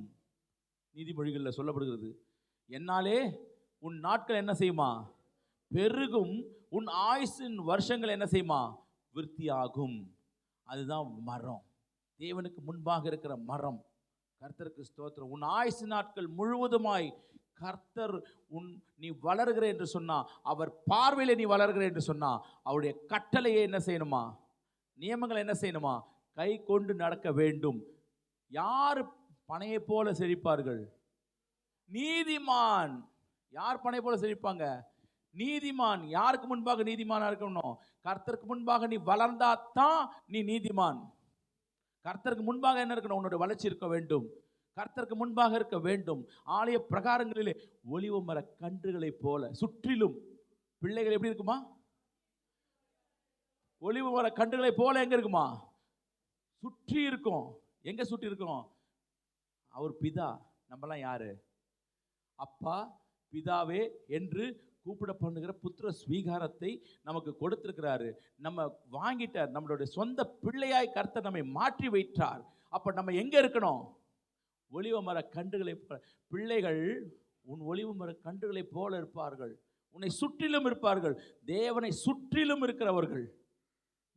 Speaker 1: நீதிமொழிகளில் சொல்லப்படுகிறது, என்னாலே உன் நாட்கள் என்ன செய்யுமா? பெருகும், உன் ஆயுசின் வருஷங்கள் என்ன செய்யுமா? விருத்தியாகும். அதுதான் மரம், தேவனுக்கு முன்பாக இருக்கிற மரம். கர்த்தருக்கு ஸ்தோத்திரம். உன் ஆயுசு நாட்கள் முழுவதுமாய் கர்த்தர் நீ வளர்கிற என்று சொன்னா, அவர் பார்வையில நீ வளர்கிற என்று சொன்னா, அவருடைய கட்டளையை என்ன செய்யணுமா? நியமங்களை என்ன செய்யணுமா? கை கொண்டு நடக்க வேண்டும். யார் பனையை போல செழிப்பார்கள்? நீதிமான். யார் பனை போல செழிப்பாங்க? நீதிமான். யாருக்கு முன்பாக நீதிமானா இருக்கணும்? கர்த்தருக்கு முன்பாக நீ வளர்ந்தா தான் நீ நீதிமான். கர்த்தருக்கு முன்பாக என்ன இருக்கணும்? உன்னுடைய வளர்ச்சி இருக்க வேண்டும். கர்த்தருக்கு முன்பாக இருக்க வேண்டும். ஆலய பிரகாரங்களிலே ஒலிவ மர கன்றுகளை போல சுற்றிலும் பிள்ளைகள் எப்படி இருக்குமா? ஒலிவ மர கன்றுகளை போல எங்க இருக்குமா? சுற்றி இருக்கும். எங்க சுற்றி இருக்கும்? அவர் பிதா. நம்மலாம் யாரு? அப்பா பிதாவே என்று கூப்பிட பண்ணுகிற புத்திர ஸ்வீகாரத்தை நமக்கு கொடுத்திருக்கிறாரு. நம்ம வாங்கிட்டார். நம்மளுடைய சொந்த பிள்ளையாய் கர்த்தர் நம்மை மாற்றி வைத்தார். அப்ப நம்ம எங்க இருக்கணும்? ஒலிவ மர கன்றுகளை போல. பிள்ளைகள் உன் ஒலிவ மர கன்றுகளை போல இருப்பார்கள். உன்னை சுற்றிலும் இருப்பார்கள். தேவனை சுற்றிலும் இருக்கிறவர்கள்,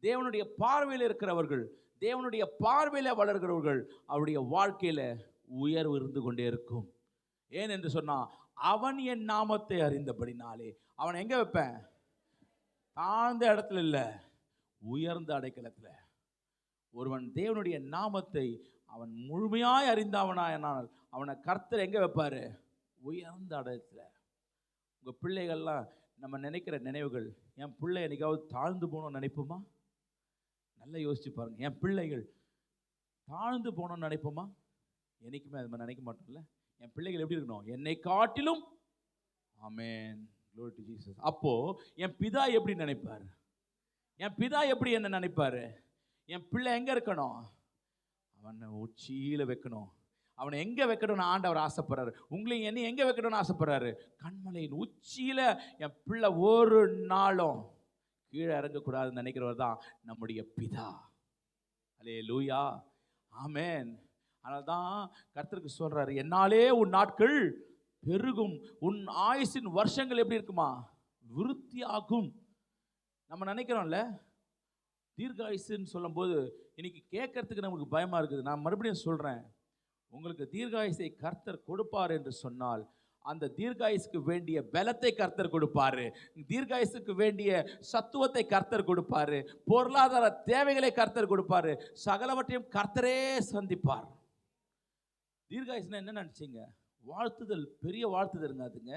Speaker 1: தேவனுடைய பார்வையில் இருக்கிறவர்கள், தேவனுடைய பார்வையில வளர்கிறவர்கள், அவருடைய வாழ்க்கையில உயர்வு இருந்து கொண்டே இருக்கும். ஏன் என்று சொன்னா, அவன் என் நாமத்தை அறிந்தபடினாலே. அவன் எங்க வைப்பேன்? தாழ்ந்த இடத்துல இல்ல, உயர்ந்த அடைக்கலத்துல. ஒருவன் தேவனுடைய நாமத்தை அவன் முழுமையாய் அறிந்தவனானால் அவனை கர்த்தர் எங்க வைப்பாரு? உயர்ந்த அடைக்கலத்துல. உங்க பிள்ளைகள்லாம் நம்ம நினைக்கிற நினைவுகள், என் பிள்ளை என்னைக்காவது தாழ்ந்து போகணும்னு நினைப்போமா? நல்லா யோசிச்சு பாருங்க. என் பிள்ளைகள் தாழ்ந்து போகணும்னு நினைப்போமா? என்னைக்குமே அது மாதிரி நினைக்க மாட்டோம்ல. என் பிள்ளைகள் எப்படி இருக்கணும்? என்னை காட்டிலும். ஆமென், glory to Jesus. அப்போ என் பிதா எப்படி நினைப்பாரு? என் பிதா எப்படி என்ன நினைப்பாரு? என் பிள்ளை எங்க இருக்கணும்? அவனை உச்சியில வைக்கணும். அவனை எங்க வைக்கணும்னு ஆண்டவர் ஆசைப்படுறாரு. உங்களையும் என்ன எங்க வைக்கணும்னு ஆசைப்படுறாரு? கண்மலையின் உச்சியில. என் பிள்ளை ஒரு நாளும் கீழே இறங்கக்கூடாதுன்னு நினைக்கிறவர் தான் நம்முடைய பிதா. அல்லேலூயா. ஆமென். அதனால தான் கர்த்தருக்கு சொல்றாரு, என்னாலே உன் நாட்கள் பெருகும், உன் ஆயுசின் வருஷங்கள் எப்படி இருக்குமா? விருத்தியாகும். நம்ம நினைக்கிறோம்ல, தீர்காயுசுன்னு சொல்லும் போது இன்னைக்கு கேட்கறதுக்கு நமக்கு பயமா இருக்குது. நான் மறுபடியும் சொல்றேன், உங்களுக்கு தீர்காயுசை கர்த்தர் கொடுப்பார் என்று சொன்னால், அந்த தீர்காயுசுக்கு வேண்டிய பலத்தை கர்த்தர் கொடுப்பாரு. தீர்காயுசுக்கு வேண்டிய சத்துவத்தை கர்த்தர் கொடுப்பாரு. பொருளாதார தேவைகளை கர்த்தர் கொடுப்பாரு. சகலவற்றையும் கர்த்தரே சந்திப்பார். தீர்காயுசுனா என்ன நினைச்சீங்க? வாழ்த்துதல், பெரிய வாழ்த்துதல்ங்க அதுங்க.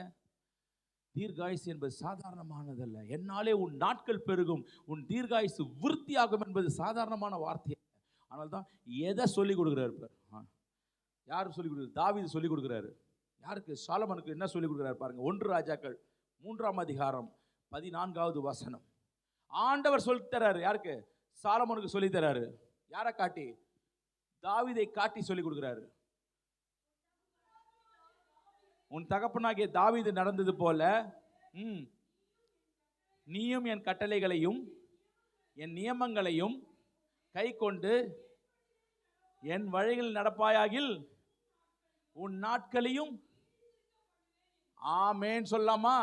Speaker 1: தீர்காயுசு என்பது சாதாரணமானதல்ல. என்னாலே உன் நாட்கள் பெருகும், உன் தீர்காயுசு விருத்தியாகும் என்பது சாதாரணமான வார்த்தை. ஆனால் தான் எதை சொல்லிக் கொடுக்குறாரு? யார் சொல்லிக் கொடுக்குறாரு? தாவீது சொல்லிக் கொடுக்குறாரு. யாருக்கு? சாலமனுக்கு. என்ன சொல்லிக் கொடுக்குறாரு பாருங்க. 1 ராஜாக்கள் 3ஆம் அதிகாரம் 14வது வசனம். ஆண்டவர் சொல்லி தராரு. யாருக்கு? சாலமனுக்கு சொல்லி தராரு. யாரை காட்டி? தாவீதை காட்டி சொல்லிக் கொடுக்குறாரு. உன் தகப்பனாகிய தாவீது நடந்தது போல நீயும் என் கட்டளைகளையும் என் நியமங்களையும் கை கொண்டு என் வழிகளில் நடப்பாயாகில் உன் நாட்களையும். ஆமேன் சொல்லாமா?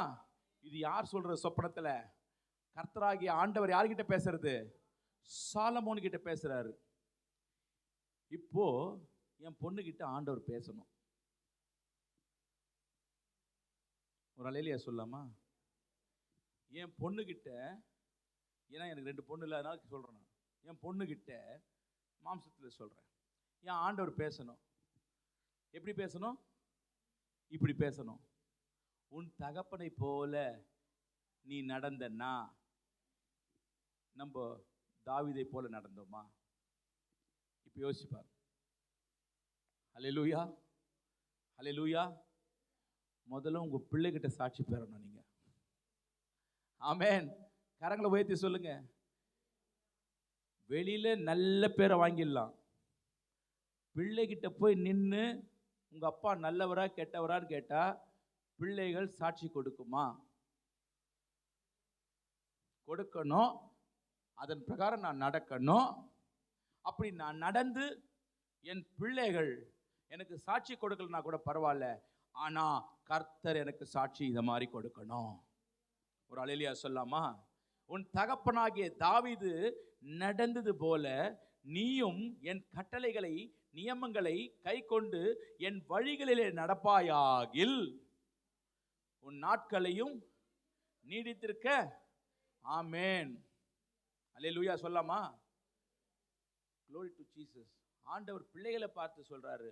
Speaker 1: இது யார் சொல்ற? சொப்பனத்துல கர்த்தராகிய ஆண்டவர் யார்கிட்ட பேசுறது? சாலமோன் கிட்ட பேசுறாரு. இப்போ என் பொண்ணு கிட்ட ஆண்டவர் பேசணும். ஒரு அலையிலையா சொல்லாமா? என் பொண்ணு கிட்ட, ஏன்னா எனக்கு 2 பொண்ணு இல்லை, அதனால சொல்றேன். நான் என் பொண்ணு கிட்ட மாம்சத்தில் சொல்றேன், என் ஆண்டவர் பேசணும். எப்படி பேசணும்? இப்படி பேசணும். உன் தகப்பனை போல நீ நடந்தன்னா, நம்ம தாவீதை போல நடந்தோமா? இப்ப யோசிப்பார். ஹல்லேலூயா, ஹல்லேலூயா. முதல்ல உங்க பிள்ளைகிட்ட சாட்சி பெறணும் நீங்க. ஆமென். கரங்களை உயர்த்தி சொல்லுங்க. வெளியில நல்ல பேரை வாங்கிடலாம், பிள்ளைகிட்ட போய் நின்று உங்க அப்பா நல்லவரா கெட்டவரான்னு கேட்டா பிள்ளைகள் சாட்சி கொடுக்குமா? கொடுக்கணும். அதன் பிரகாரம் நான் நடக்கணும். அப்படி நான் நடந்து என் பிள்ளைகள் எனக்கு சாட்சி கொடுக்கலனா கூட பரவாயில்ல, ஆனா கர்த்தர் எனக்கு சாட்சி இதை மாதிரி கொடுக்கணும். ஒரு அல்லேலூயா சொல்லாமா? உன் தகப்பனாகிய தாவீது நடந்தது போல நீயும் என் கட்டளைகளை நியமங்களை கை கொண்டு என் வழிகளிலே நடப்பாயாகில் உன் நாட்களையும் நீடித்திருக்க. ஆமென். அல்லேலூயா சொல்லாமா? Glory to Jesus. ஆண்டவர் பிள்ளைகளை பார்த்து சொல்றாரு,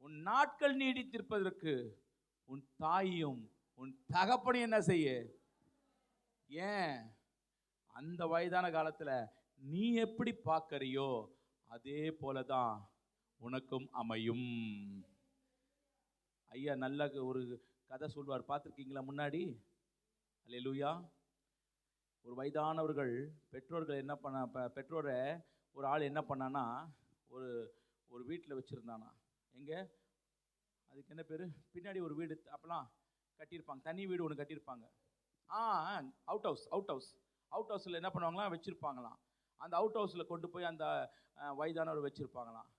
Speaker 1: உன் நாட்கள் நீடித்திருப்பதற்கு உன் தாயும் உன் தகப்பனையும் என்ன செய்ய? ஏன் அந்த வயதான காலத்துல நீ எப்படி பார்க்கறியோ அதே போலதான் உனக்கும் அமையும். ஐயா நல்ல ஒரு கதை சொல்வார், பார்த்துருக்கீங்களா முன்னாடி? அல்லேலூயா. ஒரு வயதானவர்கள் பெற்றோர்கள் என்ன பண்ண, பெற்றோரை ஒரு ஆள் என்ன பண்ணானா, ஒரு வீட்டில் வச்சுருந்தானா. எங்கே அதுக்கு என்ன பேர், பின்னாடி ஒரு வீடு அப்போலாம் கட்டியிருப்பாங்க, தனி வீடு ஒன்று கட்டியிருப்பாங்க. அவுட் ஹவுஸில் என்ன பண்ணுவாங்களாம், வச்சுருப்பாங்களாம். அந்த அவுட் ஹவுஸில் கொண்டு போய் அந்த வயதானவர் வச்சுருப்பாங்களாம்.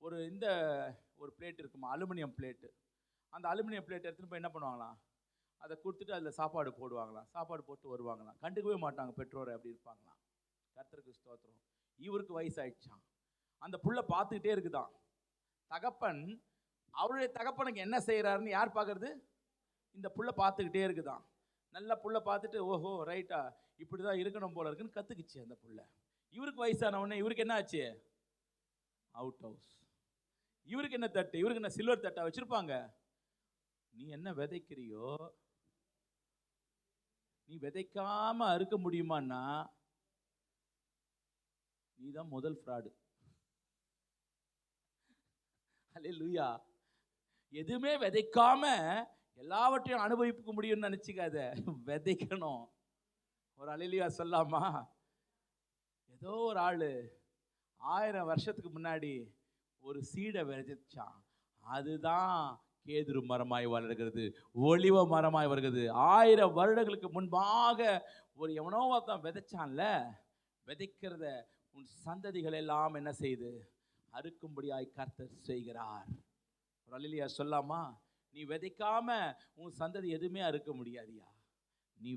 Speaker 1: ஒரு பிளேட் இருக்குமா, அலுமினியம் பிளேட்டு. அந்த அலுமினியம் பிளேட் எடுத்துகிட்டு போய் என்ன பண்ணுவாங்களாம், அதை கொடுத்துட்டு அதில் சாப்பாடு போடுவாங்களாம். சாப்பாடு போட்டு வருவாங்களாம். கண்டுக்கவே மாட்டாங்க பெற்றோரை, அப்படி இருப்பாங்களாம். கர்த்தருக்கு ஸ்தோத்திரம். இவருக்கு வயசாயிடுச்சான். அந்த புள்ள பார்த்துக்கிட்டே இருக்குதான். தகப்பன் அவருடைய தகப்பனுக்கு என்ன செய்கிறாருன்னு யார் பார்க்கறது? இந்த புள்ள பார்த்துக்கிட்டே இருக்குதான். நல்ல புள்ள பார்த்துட்டு, ஓஹோ ரைட்டா இப்படி தான் இருக்கணும் போல இருக்குன்னு கற்றுக்குச்சு அந்த புள்ள. இவருக்கு வயசானவொடனே இவருக்கு என்ன ஆச்சு? Out house. இவருக்கு என்ன தட்டு? இவருக்கு என்ன சில்வர் தட்டா வச்சுருப்பாங்க? நீ என்ன விதைக்கிறியோ, நீ விதைக்காம அறுக்க முடியுமான்னா நீ தான் முதல் ஃப்ராடு. அல்லேலூயா. எதுவுமே விதைக்காம எல்லாவற்றையும் அனுபவிக்க முடியும்னு நினைச்சுக்காத, விதைக்கணும். ஒரு அல்லேலூயா சொல்லாமா? ஏதோ ஒரு ஆளு 1000 வருஷத்துக்கு முன்னாடி ஒரு சீடை விதைச்சான். அதுதான் கேதுரு மரமாய் வளர்கிறது, ஒலிவ மரமாய் வருகிறது. 1000 வருடங்களுக்கு முன்பாக ஒரு எவனோ ஒருத்தன் விதைச்சான்ல, விதைக்கிறத உன் சந்ததிகள் எல்லாம் என்ன செய்து அறுக்கும்படியாய் கர்த்தர் செய்கிறார். ஒரு அல்லேலூயா சொல்லாமா? நீ விதைக்காம உன் சந்ததி எதுவுமே அறுக்க முடியாதியா. நீ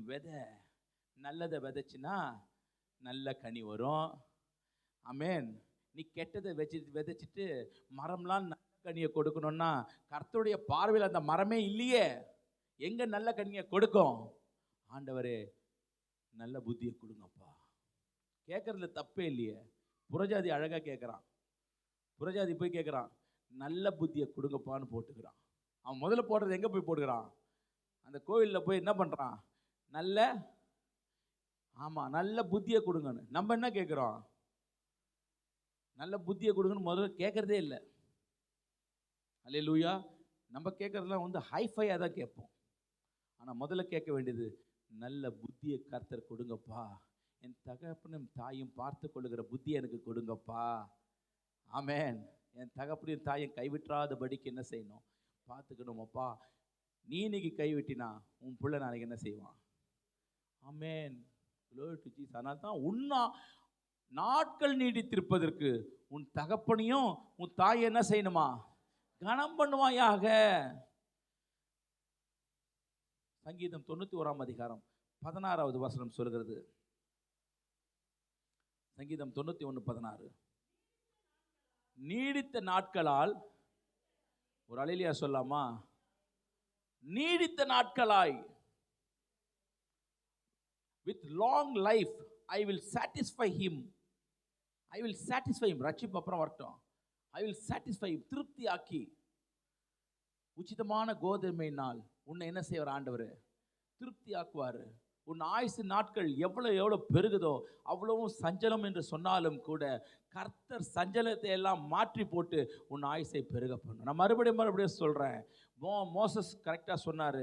Speaker 1: நல்லதை விதைச்சினா நல்ல கனி வரும். ஆமென். நீ கெட்டதை விதைச்சிட்டு மரம்லாம் நல்ல கனியை கொடுக்கணும்னா கர்த்தருடைய பார்வையில் அந்த மரமே இல்லையே, எங்க நல்ல கனியை கொடுக்கும்? ஆண்டவரே நல்ல புத்தியை கொடுங்கப்பா. கேட்கறதுல தப்பே இல்லையே. புறஜாதி அழகா கேட்குறான். புறஜாதி போய் கேட்குறான், நல்ல புத்தியை கொடுங்கப்பான்னு போட்டுக்கிறான். அவன் முதல்ல போடுறது எங்கே போய் போட்டுக்கிறான்? அந்த கோவிலில் போய் என்ன பண்ணுறான்? நல்ல புத்தியை கொடுங்கன்னு. நம்ம என்ன கேட்குறோம்? நல்ல புத்தியை கொடுங்கன்னு முதல்ல கேட்குறதே இல்லை. அல்லேலூயா. நம்ம கேட்குறதுலாம் ஹைஃபையாக தான் கேட்போம். ஆனால் முதல்ல கேட்க வேண்டியது, நல்ல புத்தியை கர்த்தர் கொடுங்கப்பா, என் தகப்பனும் தாயும் பார்த்து கொள்ளுகிற புத்தியை எனக்கு கொடுங்கப்பா. ஆமென். என் தகப்பனையும் தாயும் கைவிட்டாதபடிக்கு என்ன செய்யணும்? பார்த்துக்கணுமப்பா. நீ இன்னைக்கு கைவிட்டினா உன் பிள்ளை நாளைக்கு என்ன செய்வான்? ஆமென். Glory to Jesus. அதனால தான் உன்னா நாட்கள் நீடித்திருப்பதற்கு உன் தகப்பனையும் உன் தாய் என்ன செய்யணுமா? கனம் பண்ணுவாயாக. சங்கீதம் 91 அதிகாரம் 16வது வசனம் சொல்கிறது. சங்கீதம் 91:16. நீடித்த நாட்களால், ஒரு அல்லேலூயா சொல்லாமா? நீடித்த நாட்களாய், with long life I will satisfy him. I will satisfy him. ரட்சிப்பு அப்புறம் வரட்டும். I will satisfy him. திருப்தி ஆக்கி, உச்சிதமான கோதுமையினால் உன்னை என்ன செய்வார் ஆண்டவர்? திருப்தி ஆக்குவார். உன் ஆயுசு நாட்கள் எவ்வளோ பெருகுதோ அவ்வளவும் சஞ்சலம் என்று சொன்னாலும் கூட கர்த்தர் சஞ்சலத்தை எல்லாம் மாற்றி போட்டு உன் ஆயுசை பெருக பண்ணும். நான் மறுபடியும் சொல்கிறேன். மோசஸ் கரெக்டாக சொன்னார்.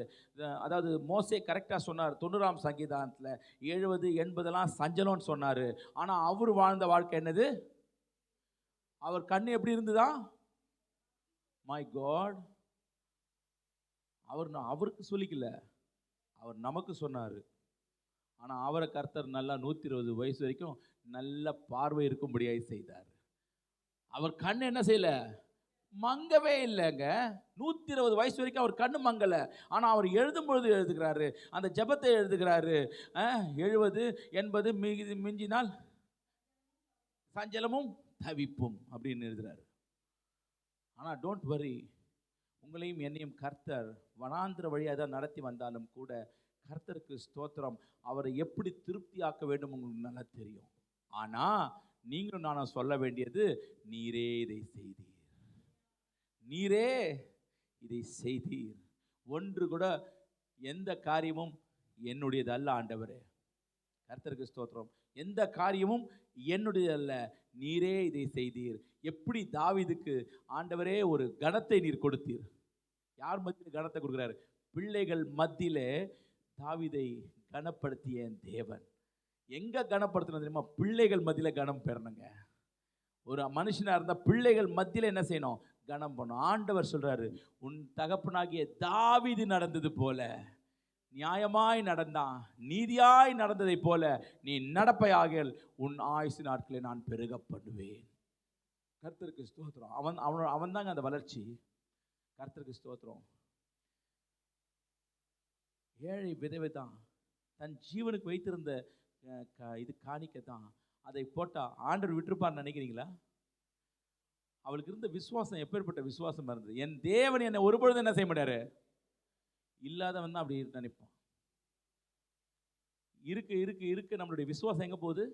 Speaker 1: அதாவது மோசே கரெக்டாக சொன்னார். 90ஆம் சங்கீதத்தில் 70, 80 சஞ்சலம்னு சொன்னார். ஆனால் அவர் வாழ்ந்த வாழ்க்கை என்னது? அவர் கண்ணு எப்படி இருந்துதா? My God. அவருக்கு சொல்லிக்கல, அவர் நமக்கு சொன்னார். ஆனால் அவரை கர்த்தர் நல்லா 120 வயசு வரைக்கும் நல்ல பார்வை இருக்கும்படியாக செய்தார். அவர் கண் என்ன செய்யல? மங்கவே இல்லைங்க. 120 வயசு வரைக்கும் அவர் கண்ணு மங்கலை. ஆனால் அவர் எழுதும் பொழுது எழுதுகிறாரு, அந்த ஜெபத்தை எழுதுகிறாரு. 70, 80 மிஞ்சினால் சஞ்சலமும் தவிப்பும் அப்படின்னு எழுதுகிறாரு. ஆனால் டோன்ட் வரி, உங்களையும் என்னையும் கர்த்தர் வனாந்திர வழியாக தான் நடத்தி வந்தாலும் கூட கர்த்தருக்கு ஸ்தோத்திரம், அவரை எப்படி திருப்தி ஆக்க வேண்டும் உங்களுக்கு நல்லா தெரியும். ஆனால் நீங்களும் நானும் சொல்ல வேண்டியது, நீரே இதை செய்தீர், நீரே இதை செய்தீர். ஒன்று கூட எந்த காரியமும் என்னுடையது அல்ல ஆண்டவரே. கர்த்தருக்கு ஸ்தோத்திரம். எந்த காரியமும் என்னுடையது அல்ல, நீரே இதை செய்தீர். எப்படி தாவீதுக்கு ஆண்டவரே ஒரு கனத்தை நீர் கொடுத்தீர். யார் மத்தியில் கனத்தை கொடுக்குறாரு? பிள்ளைகள் மத்தியிலே தாவீதை கனப்படுத்திய தேவன். எங்க கனப்படுத்தணும் தெரியுமா? பிள்ளைகள் மத்தியில கனம் பெறணுங்க. ஒரு மனுஷனா இருந்தா பிள்ளைகள் மத்தியில என்ன செய்யணும்? கனம் பண்ணணும். ஆண்டவர் சொல்றாரு, உன் தகப்பனாகிய தாவீது நடந்தது போல, நியாயமாய் நடந்தான், நீதியாய் நடந்ததை போல நீ நடப்பையாக உன் ஆயுசு நாட்களை நான் பெருக பண்ணுவேன். கர்த்தருக்கு ஸ்தோத்திரம். அவன் தாங்க அந்த வளர்ச்சி. கர்த்தருக்கு ஸ்தோத்திரம். ஏழை விதவை தான், தன் ஜீவனுக்கு வைத்திருந்த இது காணிக்க தான், அதை போட்டா ஆண்டவர் விட்டுருப்பான்னு நினைக்கிறீங்களா? அவளுக்கு இருந்த விசுவாசம் எப்பேற்பட்ட விசுவாசம் இருந்தது. என் தேவன் என்னை ஒருபொழுது என்ன செய்ய மாட்டாரு? இல்லாதவன் தான் அப்படி நினைப்பான். இருக்கு இருக்கு இருக்கு நம்மளுடைய விசுவாசம் எங்க போகுது?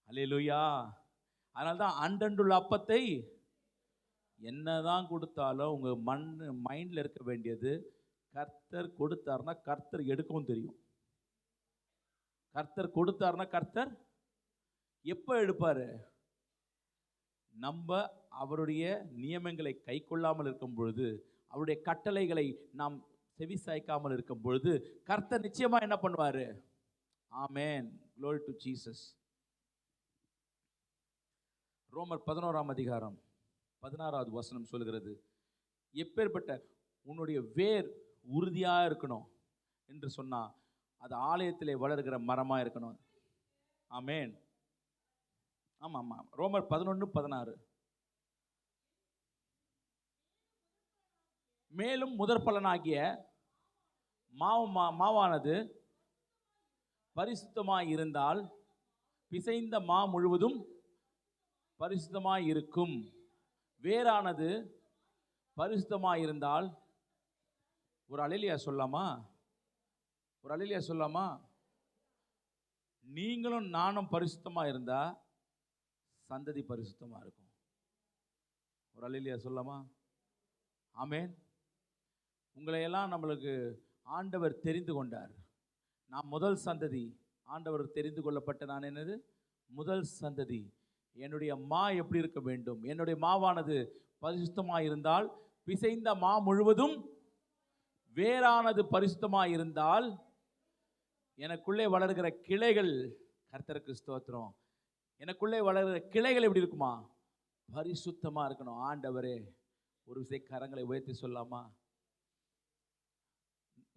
Speaker 1: அல்லேலூயா. அதனால்தான் அன்றன்றுள்ள அப்பத்தை என்னதான் கொடுத்தாலும் உங்க மைண்ட்ல இருக்க வேண்டியது, கர்த்தர் கொடுத்தாருன்னா கர்த்தர் எடுக்கவும் தெரியும். கர்த்தர் கொடுத்தாருன்னா கர்த்தர் எப்ப எடுப்பாரு? நம்ம அவருடைய நியமங்களை கை கொள்ளாமல் இருக்கும் பொழுது, அவருடைய கட்டளைகளை நாம் செவி சாய்க்காமல் இருக்கும் பொழுது கர்த்தர் நிச்சயமா என்ன பண்ணுவாரு? ஆமென். Glory to Jesus. ரோமர் 11ஆம் அதிகாரம் 16வது வசனம் சொல்கிறது, எப்பேற்பட்ட உன்னுடைய வேர் உறுதியா இருக்கணும் என்று சொன்னா அது ஆலயத்திலே வளர்கிற மரமா இருக்கணும். ஆமென். ஆமா ஆமா. ரோமர் 11:16. மேலும் முதற் பலனாகிய மாவானது பரிசுத்தமாய் இருந்தால் பிசைந்த மா முழுவதும் பரிசுத்தமாய் இருக்கும். வேறானது பரிசுத்தமாய் இருந்தால், ஒரு அல்லேலூயா சொல்லாமா? ஒரு அல்லேலூயா சொல்லாமா? நீங்களும் நானும் பரிசுத்தமா இருந்தா சந்ததி பரிசுத்தமா இருக்கும். ஒரு அல்லேலூயா சொல்லாமா? ஆமென். உங்களையெல்லாம் நம்மளுக்கு ஆண்டவர் தெரிந்து கொண்டார். நான் முதல் சந்ததி. ஆண்டவர் தெரிந்து கொள்ளப்பட்ட நான் என்னது? முதல் சந்ததி. என்னுடைய மா எப்படி இருக்க வேண்டும்? என்னுடைய மாவானது பரிசுத்தமாக இருந்தால் பிசைந்த மா முழுவதும், வேறானது பரிசுத்தமாக இருந்தால் எனக்குள்ளே வளர்கிற கிளைகள், கர்த்தருக்கு ஸ்தோத்திரம், எனக்குள்ளே வளர்கிற கிளைகள் எப்படி இருக்குமா? பரிசுத்தமா இருக்கணும். ஆண்டவரே, ஒரு விசை கரங்களை உயர்த்தி சொல்லாமா?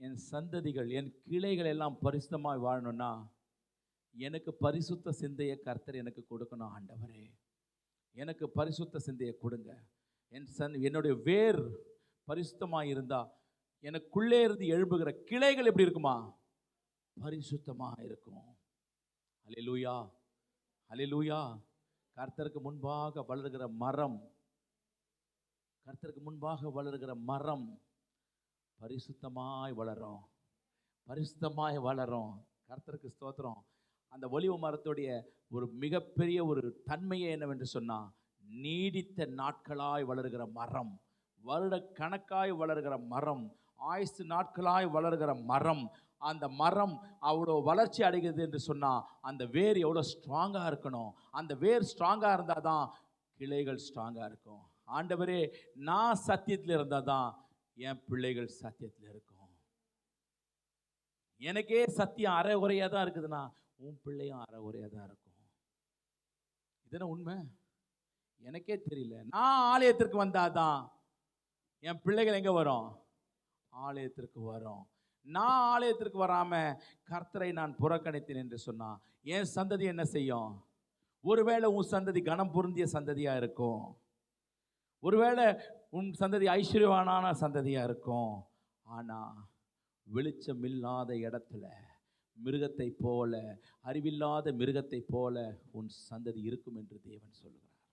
Speaker 1: என் சந்ததிகள், என் கிளைகள் எல்லாம் பரிசுத்தமாய் வாழணும்னா எனக்கு பரிசுத்த சிந்தையை கர்த்தர் எனக்கு கொடுக்கணும். ஆண்டவரே, எனக்கு பரிசுத்த சிந்தையை கொடுங்க. என்னுடைய வேர் பரிசுத்தமாக இருந்தா எனக்குள்ளே இருந்து எழும்புகிற கிளைகள் எப்படி இருக்குமா? பரிசுத்தமாக இருக்கும். அல்லேலூயா, அல்லேலூயா. கர்த்தருக்கு முன்பாக வளர்கிற மரம், கர்த்தருக்கு முன்பாக வளர்கிற மரம் பரிசுத்தமாய் வளரும், பரிசுத்தமாய் வளரும். கர்த்தருக்கு ஸ்தோத்திரம். அந்த ஒலிவ மரத்துடைய ஒரு மிகப்பெரிய ஒரு தன்மையை என்னவென்று சொன்னால், நீடித்த நாட்களாய் வளர்கிற மரம், வருட கணக்காய் வளர்கிற மரம், ஆயுசு நாட்களாய் வளர்கிற மரம். அந்த மரம் அவ்வளோ வளர்ச்சி அடைகிறது என்று சொன்னால் அந்த வேர் எவ்வளோ ஸ்ட்ராங்காக இருக்கணும். அந்த வேர் ஸ்ட்ராங்காக இருந்தால் தான் கிளைகள் ஸ்ட்ராங்காக இருக்கும். ஆண்டவரே, நான் சத்தியத்தில் இருந்தால் தான் என் பிள்ளைகள் சத்தியத்தில் இருக்கும். எனக்கே சத்தியம் அரை குறையாக தான் இருக்குதுன்னா உன் பிள்ளையும் அரை குறையாக தான் இருக்கும். இதுனா உண்மை. எனக்கே தெரியல, நான் ஆலயத்திற்கு வந்தாதான் என் பிள்ளைகள் எங்கே வரும்? ஆலயத்திற்கு வரும். நான் ஆலயத்திற்கு வராமல் கர்த்தரை நான் புறக்கணித்தேன் என்று சொன்னால் என் சந்ததி என்ன செய்யும்? ஒருவேளை உன் சந்ததி கனம் பொருந்திய சந்ததியாக இருக்கும், ஒருவேளை உன் சந்ததி ஐஸ்வர்யவானான சந்ததியாக இருக்கும். ஆனால் வெளிச்சம் இல்லாத இடத்துல மிருகத்தை போல, அறிவில்லாத மிருகத்தை போல உன் சந்ததி இருக்கும் என்று தேவன் சொல்லுகிறார்.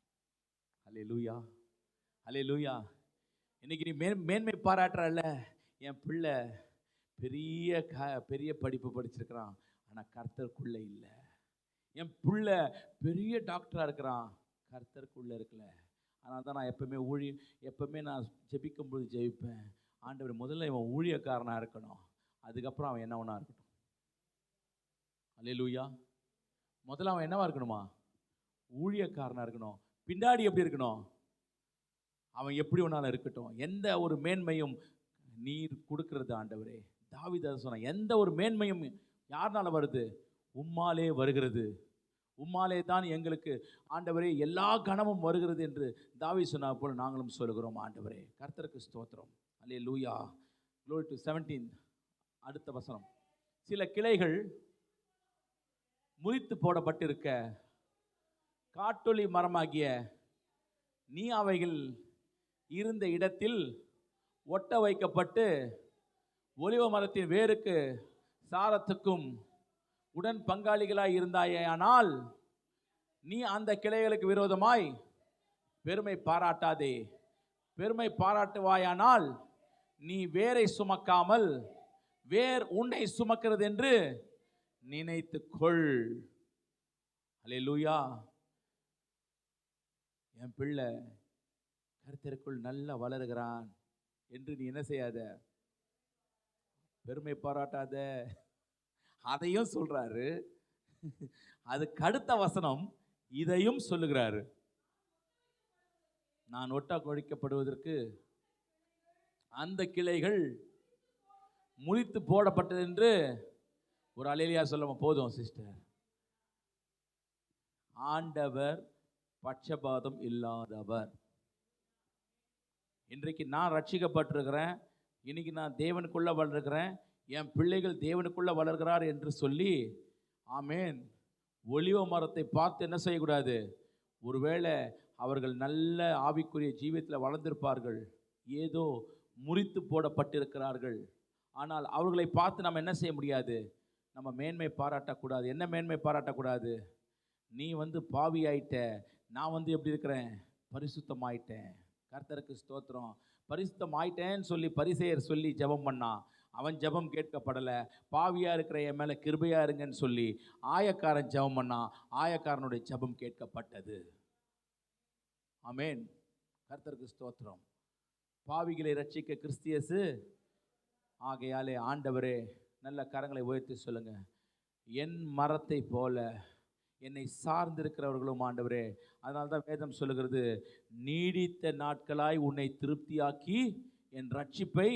Speaker 1: அல்லேலூயா, அல்லேலூயா. இன்னைக்கு நீ மேன்மை பாராட்டுறல்ல, என் பிள்ளை பெரிய படிப்பு படிச்சிருக்கிறான் ஆனால் கர்த்தருக்குள்ளே இல்லை. என் பிள்ளை பெரிய டாக்டராக இருக்கிறான், கர்த்தருக்குள்ளே இருக்கல. அதனால தான் நான் எப்பவுமே நான் ஜெபிக்கும்போது ஜெபிப்பேன், ஆண்டவர் முதல்ல இவன் ஊழியக்காரனாக இருக்கணும், அதுக்கப்புறம் அவன் என்னவனா இருக்கட்டும். அல்லேலூயா. முதல்ல அவன் என்னவா இருக்கணுமா? ஊழியக்காரனாக இருக்கணும். பின்னாடி எப்படி இருக்கணும்? அவன் எப்படி வேணாலும் இருக்கட்டும். எந்த ஒரு மேன்மையும் நீர் கொடுக்கிறது ஆண்டவரே. தாவீது சொன்ன, எந்த ஒரு மேன்மையும் யாருனால வருது? உம்மாலே வருகிறது. உம்மாலே தான் எங்களுக்கு ஆண்டவரே எல்லா கனமும் வருகிறது என்று தாவீது சொன்ன போல நாங்களும் சொல்லுகிறோம். ஆண்டவரே, கர்த்தருக்கு ஸ்தோத்திரம். அல்லேலூயா. Glory to 17. அடுத்த வசனம். சில கிளைகள் முறித்து போடப்பட்டிருக்க காட்டொலி மரமாகிய நீ அவைகள் இருந்த இடத்தில் ஒட்ட வைக்கப்பட்டு ஒலிவ மரத்தின் வேருக்கு சாரத்துக்கும் உடன் பங்காளிகளாய் இருந்தாயானால் நீ அந்த கிளைகளுக்கு விரோதமாய் பெருமை பாராட்டாதே. பெருமை பாராட்டுவாயானால் நீ வேரை சுமக்காமல் வேர் உன்னை சுமக்கிறது என்று நினைத்துக்கொள். அல்லேலூயா. என் பிள்ளை கர்த்தருக்குள் நல்லா வளருகிறான் என்று நீ என்ன செய்யாத? பெருமை பாராட்டாத. அதையும் சொல்றாரு. அதுக்கு அடுத்த வசனம் இதையும் சொல்லுகிறாரு. நான் ஒட்டா கொழிக்கப்படுவதற்கு அந்த கிளைகள் முறித்து போடப்பட்டது என்று ஒரு அல்லேலூயா சொல்ல போதும் சிஸ்டர். ஆண்டவர் பட்சபாதம் இல்லாதவர். இன்றைக்கு நான் ரட்சிக்கப்பட்டிருக்கிறேன், இன்னைக்கு நான் தேவனுக்குள்ள வளர்கிறேன், என் பிள்ளைகள் தேவனுக்குள்ள வளர்கிறார் என்று சொல்லி ஆமேன் ஒலிவ மரத்தை பார்த்து என்ன செய்யக்கூடாது? ஒருவேளை அவர்கள் நல்ல ஆவிக்குரிய ஜீவியத்தில் வளர்ந்திருப்பார்கள், ஏதோ முறித்து போடப்பட்டிருக்கிறார்கள், ஆனால் அவர்களை பார்த்து நம்ம என்ன செய்ய முடியாது? நம்ம மேன்மை பாராட்டக்கூடாது. என்ன மேன்மை பாராட்டக்கூடாது? நீ பாவி ஆயிட்ட, நான் எப்படி இருக்கிறேன்? பரிசுத்தமாயிட்டேன். கர்த்தருக்கு ஸ்தோத்திரம். பரிசுத்தம் ஆயிட்டேன்னு சொல்லி பரிசேயர் சொல்லி ஜெபம் பண்ணா, அவன் ஜெபம் கேட்கப்படலை. பாவியா இருக்கிற என் மேலே கிருபையா இருங்கன்னு சொல்லி ஆயக்காரன் ஜெபம் பண்ணா, ஆயக்காரனுடைய ஜெபம் கேட்கப்பட்டது. ஆமேன். கர்த்தருக்கு ஸ்தோத்திரம். பாவிகளை ரட்சிக்க கிறிஸ்தியசு. ஆகையாலே ஆண்டவரே, நல்ல கரங்களை உயர்த்தி சொல்லுங்க, என் மரத்தை போல என்னை சார்ந்திருக்கிறவர்களும் ஆண்டவரே. அதனால தான் வேதம் சொல்லுகிறது, நீடித்த நாட்களாய் உன்னை திருப்தியாக்கி என் ரட்சிப்பை.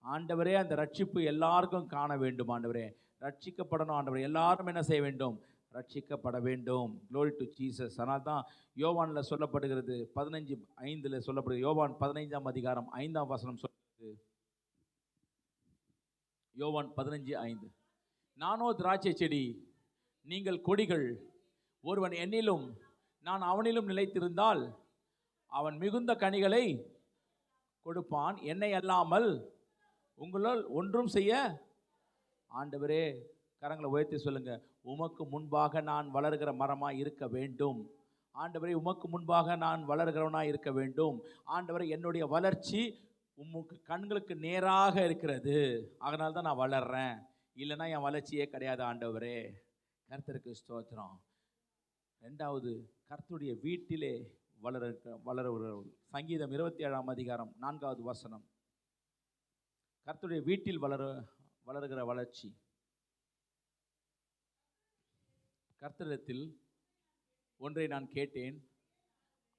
Speaker 1: ஆண்டவரே, அந்த ரட்சிப்பு எல்லாருக்கும் காண வேண்டும் ஆண்டவரே. ரட்சிக்கப்படணும் ஆண்டவரே. எல்லாரும் என்ன செய்ய வேண்டும்? ரட்சிக்கப்பட வேண்டும். Glory to Jesus. அதனால் தான் யோவானில் சொல்லப்படுகிறது 15:5 சொல்லப்படுகிறது. யோவான் 15ஆம் அதிகாரம் 5ஆம் வசனம் சொல்கிறது. யோவான் 15:5, நானோ திராட்சை செடி, நீங்கள் கொடிகள். ஒருவன் என்னிலும் நான் அவனிலும் நிலைத்திருந்தால் அவன் மிகுந்த கனிகளை கொடுப்பான். என்னை அல்லாமல் உங்களால் ஒன்றும் செய்ய. ஆண்டவரே, கரங்களை உயர்த்தி சொல்லுங்க, உமக்கு முன்பாக நான் வளர்கிற மரமாய் இருக்க வேண்டும். ஆண்டவரே, உமக்கு முன்பாக நான் வளர்கிறவனாய் இருக்க வேண்டும். ஆண்டவரே, என்னுடைய வளர்ச்சி உமக்கு கண்களுக்கு நேராக இருக்கிறது, அதனால தான் நான் வளர்றேன், இல்லைன்னா என் வளர்ச்சியே கிடையாது. ஆண்டவரே, கர்த்தருக்கு ஸ்தோத்திரம். ரெண்டாவது, கர்த்தருடைய வீட்டிலே வளருகிறவர்கள். சங்கீதம் 27ஆம் அதிகாரம் 4வது வசனம். கர்த்தருடைய வீட்டில் வளருகிற வளர்ச்சி. கர்த்தரிடத்தில் ஒன்றை நான் கேட்டேன்,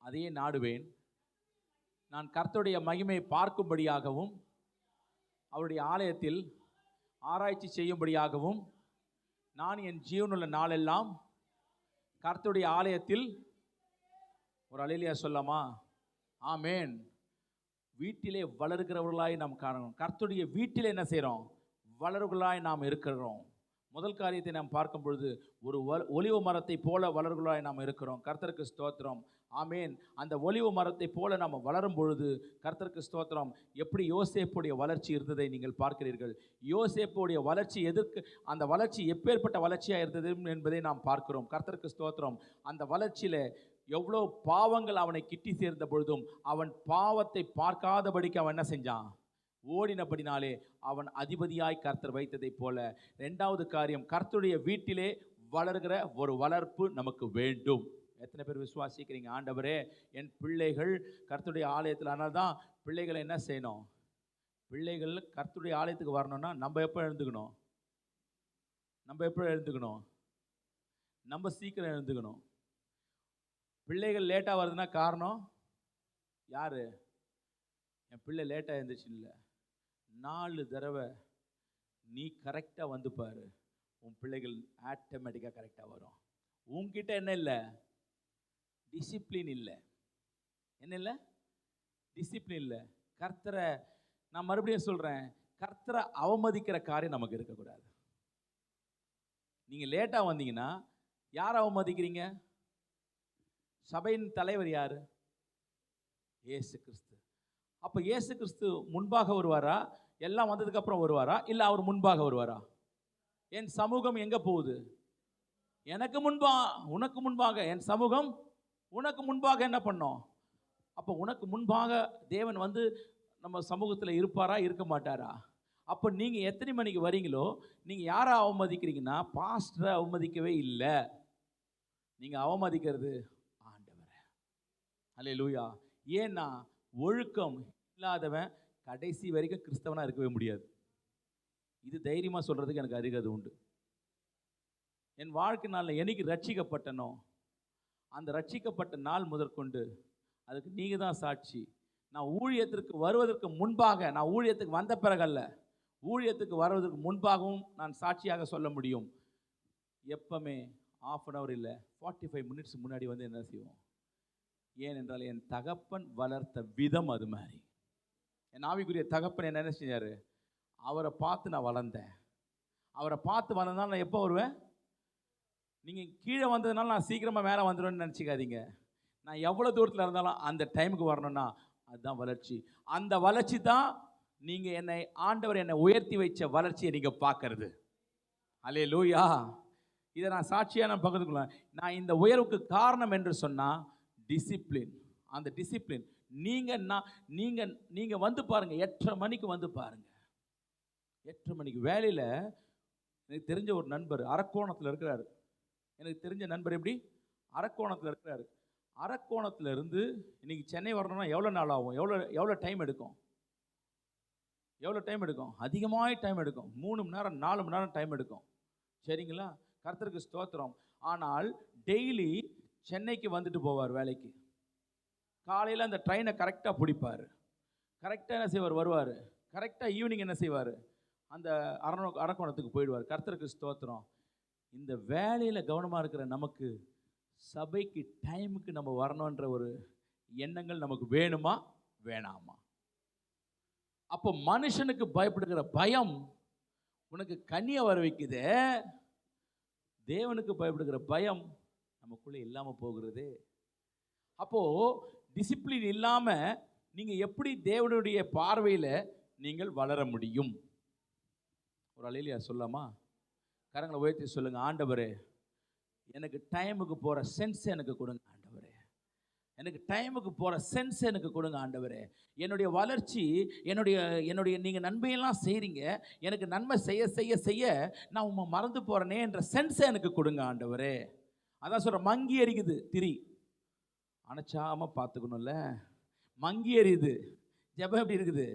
Speaker 1: அதையே நாடுவேன். நான் கர்த்தருடைய மகிமை பார்க்கும்படியாகவும் அவருடைய ஆலயத்தில் ஆராய்ச்சி செய்யும்படியாகவும் நான் என் ஜீவனுள்ள நாளெல்லாம் கர்த்தருடைய ஆலயத்தில். ஒரு அல்லேலூயா சொல்லாமா? ஆமேன். வீட்டிலே வளர்கிறவர்களாய் நாம் காணணும். கர்த்தருடைய வீட்டிலே என்ன செய்கிறோம்? வளர்களாய் நாம் இருக்கிறோம். முதல் காரியத்தை நாம் பார்க்கும் பொழுது ஒரு ஒலிவ மரத்தை போல வளர்களாய் நாம் இருக்கிறோம். கர்த்தருக்கு ஸ்தோத்திரம். ஆமேன். அந்த ஒலிவ மரத்தை போல நாம் வளரும் பொழுது கர்த்தருக்கு ஸ்தோத்திரம். எப்படி யோசேப்புடைய வளர்ச்சி இருந்ததை நீங்கள் பார்க்கிறீர்கள். யோசேப்புடைய வளர்ச்சி அந்த வளர்ச்சி எப்பேற்பட்ட வளர்ச்சியாக இருந்தது என்பதை நாம் பார்க்கிறோம். கர்த்தருக்கு ஸ்தோத்திரம். அந்த வளர்ச்சியில் எவ்வளோ பாவங்கள் அவனை கிட்டி சேர்ந்த பொழுதும் அவன் பாவத்தை பார்க்காதபடிக்கு அவன் என்ன செஞ்சான்? ஓடினபடினாலே அவன் அதிபதியாய் கர்த்தர் வைத்ததை போல. ரெண்டாவது காரியம், கர்த்தருடைய வீட்டிலே வளர்கிற ஒரு வளர்ப்பு நமக்கு வேண்டும். எத்தனை பேர் விசுவாசிக்கிறீங்க? ஆண்டவரே, என் பிள்ளைகள் கர்த்தருடைய ஆலயத்தில். அதனால தான் பிள்ளைகளை என்ன செய்யணும்? பிள்ளைகள் கர்த்தருடைய ஆலயத்துக்கு வரணும்னா நம்ம எப்போ எழுந்துக்கணும்? நம்ம சீக்கிரம் எழுந்துக்கணும். பிள்ளைகள் லேட்டாக வருதுன்னா காரணம் யார்? என் பிள்ளை லேட்டாக எழுந்துச்சு இல்லை, 4 தடவை நீ கரெக்டாக வந்து பாரு, உன் பிள்ளைகள் ஆட்டோமேட்டிக்காக கரெக்டாக வரும். உன்கிட்ட என்ன இல்லை? டிசிப்ளின் இல்லை. என்ன இல்லை? டிசிப்ளின் இல்லை. கர்த்தரை, நான் மறுபடியும் சொல்கிறேன், கர்த்தரை அவமதிக்கிற காரியம் நமக்கு இருக்கக்கூடாது. நீங்கள் லேட்டாக வந்தீங்கன்னா யாரை அவமதிக்கிறீங்க? சபையின் தலைவர் யார்? இயேசு கிறிஸ்து. அப்போ இயேசு கிறிஸ்து முன்பாக வருவாரா? எல்லாம் வந்ததுக்கப்புறம் வருவாரா? இல்லை அவர் முன்பாக வருவாரா? என் சமூகம் எங்கே போகுது? எனக்கு உனக்கு முன்பாக. என் சமூகம் உனக்கு முன்பாக என்ன பண்ணோம்? அப்போ உனக்கு முன்பாக தேவன் வந்து நம்ம சமூகத்தில் இருப்பாரா, இருக்க மாட்டாரா? அப்போ நீங்கள் எத்தனை மணிக்கு வரீங்களோ, நீங்கள் யாரை அவமதிக்கிறீங்கன்னா பாஸ்டரை அவமதிக்கவே இல்லை, நீங்கள் அவமதிக்கிறது ஆண்டவரை. அல்லேலூயா. ஏன்னா ஒழுக்கம் இல்லாதவன் கடைசி வரைக்கும் கிறிஸ்தவனாக இருக்கவே முடியாது. இது தைரியமாக சொல்கிறதுக்கு எனக்கு அருகது உண்டு. என் வாழ்க்கை நாளில் என்னைக்கு ரட்சிக்கப்பட்டனோ அந்த ரட்சிக்கப்பட்ட நாள் முதற்கொண்டு அதுக்கு நீங்கள் தான் சாட்சி. நான் ஊழியத்திற்கு வருவதற்கு முன்பாக, நான் ஊழியத்துக்கு வந்த பிறகல்ல, ஊழியத்துக்கு வருவதற்கு முன்பாகவும் நான் சாட்சியாக சொல்ல முடியும். எப்பவுமே 1/2 hour இல்லை, 45 minutes முன்னாடி வந்து என்ன செய்வோம்? ஏனென்றால் என் தகப்பன் வளர்த்த விதம் அது மாதிரி. என் ஆவிக்குரிய தகப்பன் என்ன செஞ்சார்? அவரை பார்த்து நான் வளர்ந்தேன். அவரை பார்த்து வளர்ந்தால் நான் எப்போ வருவேன்? நீங்கள் கீழே வந்ததுனால நான் சீக்கிரமாக மேலே வந்துடுவேன்னு நினச்சிக்காதீங்க. நான் எவ்வளோ தூரத்தில் இருந்தாலும் அந்த டைமுக்கு வரணும்னா அதுதான் வளர்ச்சி. அந்த வளர்ச்சி தான் நீங்கள் ஆண்டவர் என்னை உயர்த்தி வைச்ச வளர்ச்சியை நீங்கள் பார்க்கறது. அல்லேலூயா. இதை நான் சாட்சியாக நான் பகிர்ந்துக்கொள்ள. நான் இந்த உயர்வுக்கு காரணம் என்று சொன்னால் டிசிப்ளின். அந்த டிசிப்ளின் நீங்கள் வந்து பாருங்கள். 8:30 மணிக்கு வந்து பாருங்கள். 8:30 மணிக்கு வேலையில் எனக்கு தெரிஞ்ச ஒரு நண்பர் அரக்கோணத்தில் இருக்கிறார். எனக்கு தெரிஞ்ச நண்பர் எப்படி அரக்கோணத்தில் இருக்கிறாரு. அரக்கோணத்தில் இருந்து இன்னைக்கு சென்னை வரணும்னா எவ்வளோ நாள் ஆகும்? எவ்வளோ டைம் எடுக்கும்? அதிகமாக டைம் எடுக்கும். 3 மணி நேரம் 4 மணி நேரம் டைம் எடுக்கும். சரிங்களா? கர்த்தருக்கு ஸ்தோத்திரம். ஆனால் டெய்லி சென்னைக்கு வந்துட்டு போவார் வேலைக்கு. காலையில் அந்த ட்ரெயினை கரெக்டாக பிடிப்பார். கரெக்டாக என்ன செய்வார்? வருவார். கரெக்டாக ஈவினிங் என்ன செய்வார்? அந்த அரக்கோணத்துக்கு போயிடுவார். கர்த்தருக்கு ஸ்தோத்திரம். இந்த வேலையில் கவனமாக இருக்கிற நமக்கு சபைக்கு டைமுக்கு நம்ம வரணுன்ற ஒரு எண்ணங்கள் நமக்கு வேணுமா வேணாமா? அப்போ மனுஷனுக்கு பயப்படுகிற பயம் உனக்கு கண்ணியை வர வைக்குதே, தேவனுக்கு பயப்படுகிற பயம் நமக்குள்ளே இல்லாமல் போகிறது. அப்போ டிசிப்ளின் இல்லாமல் நீங்கள் எப்படி தேவனுடைய பார்வையில் நீங்கள் வளர முடியும்? ஒரு அலையிலையா சொல்லாமா? கரங்களை உயர்த்தி சொல்லுங்க, ஆண்டவரே எனக்கு டைமுக்கு போகிற சென்ஸ் எனக்கு கொடுங்க ஆண்டவரே, எனக்கு டைமுக்கு போகிற சென்ஸ் எனக்கு கொடுங்க ஆண்டவரே. என்னுடைய வளர்ச்சி, என்னுடைய நீங்கள் நன்மையெல்லாம் செய்கிறீங்க, எனக்கு நன்மை செய்ய செய்ய செய்ய நான் உண்மை மறந்து போகிறேனே என்ற சென்ஸை எனக்கு கொடுங்க ஆண்டவரே. அதான் சொல்கிறேன், மங்கி எரிக்குது திரி, அணைச்சாமல் பார்த்துக்கணும்ல. மங்கி எரியுது ஜெபம். எப்படி இருக்குது?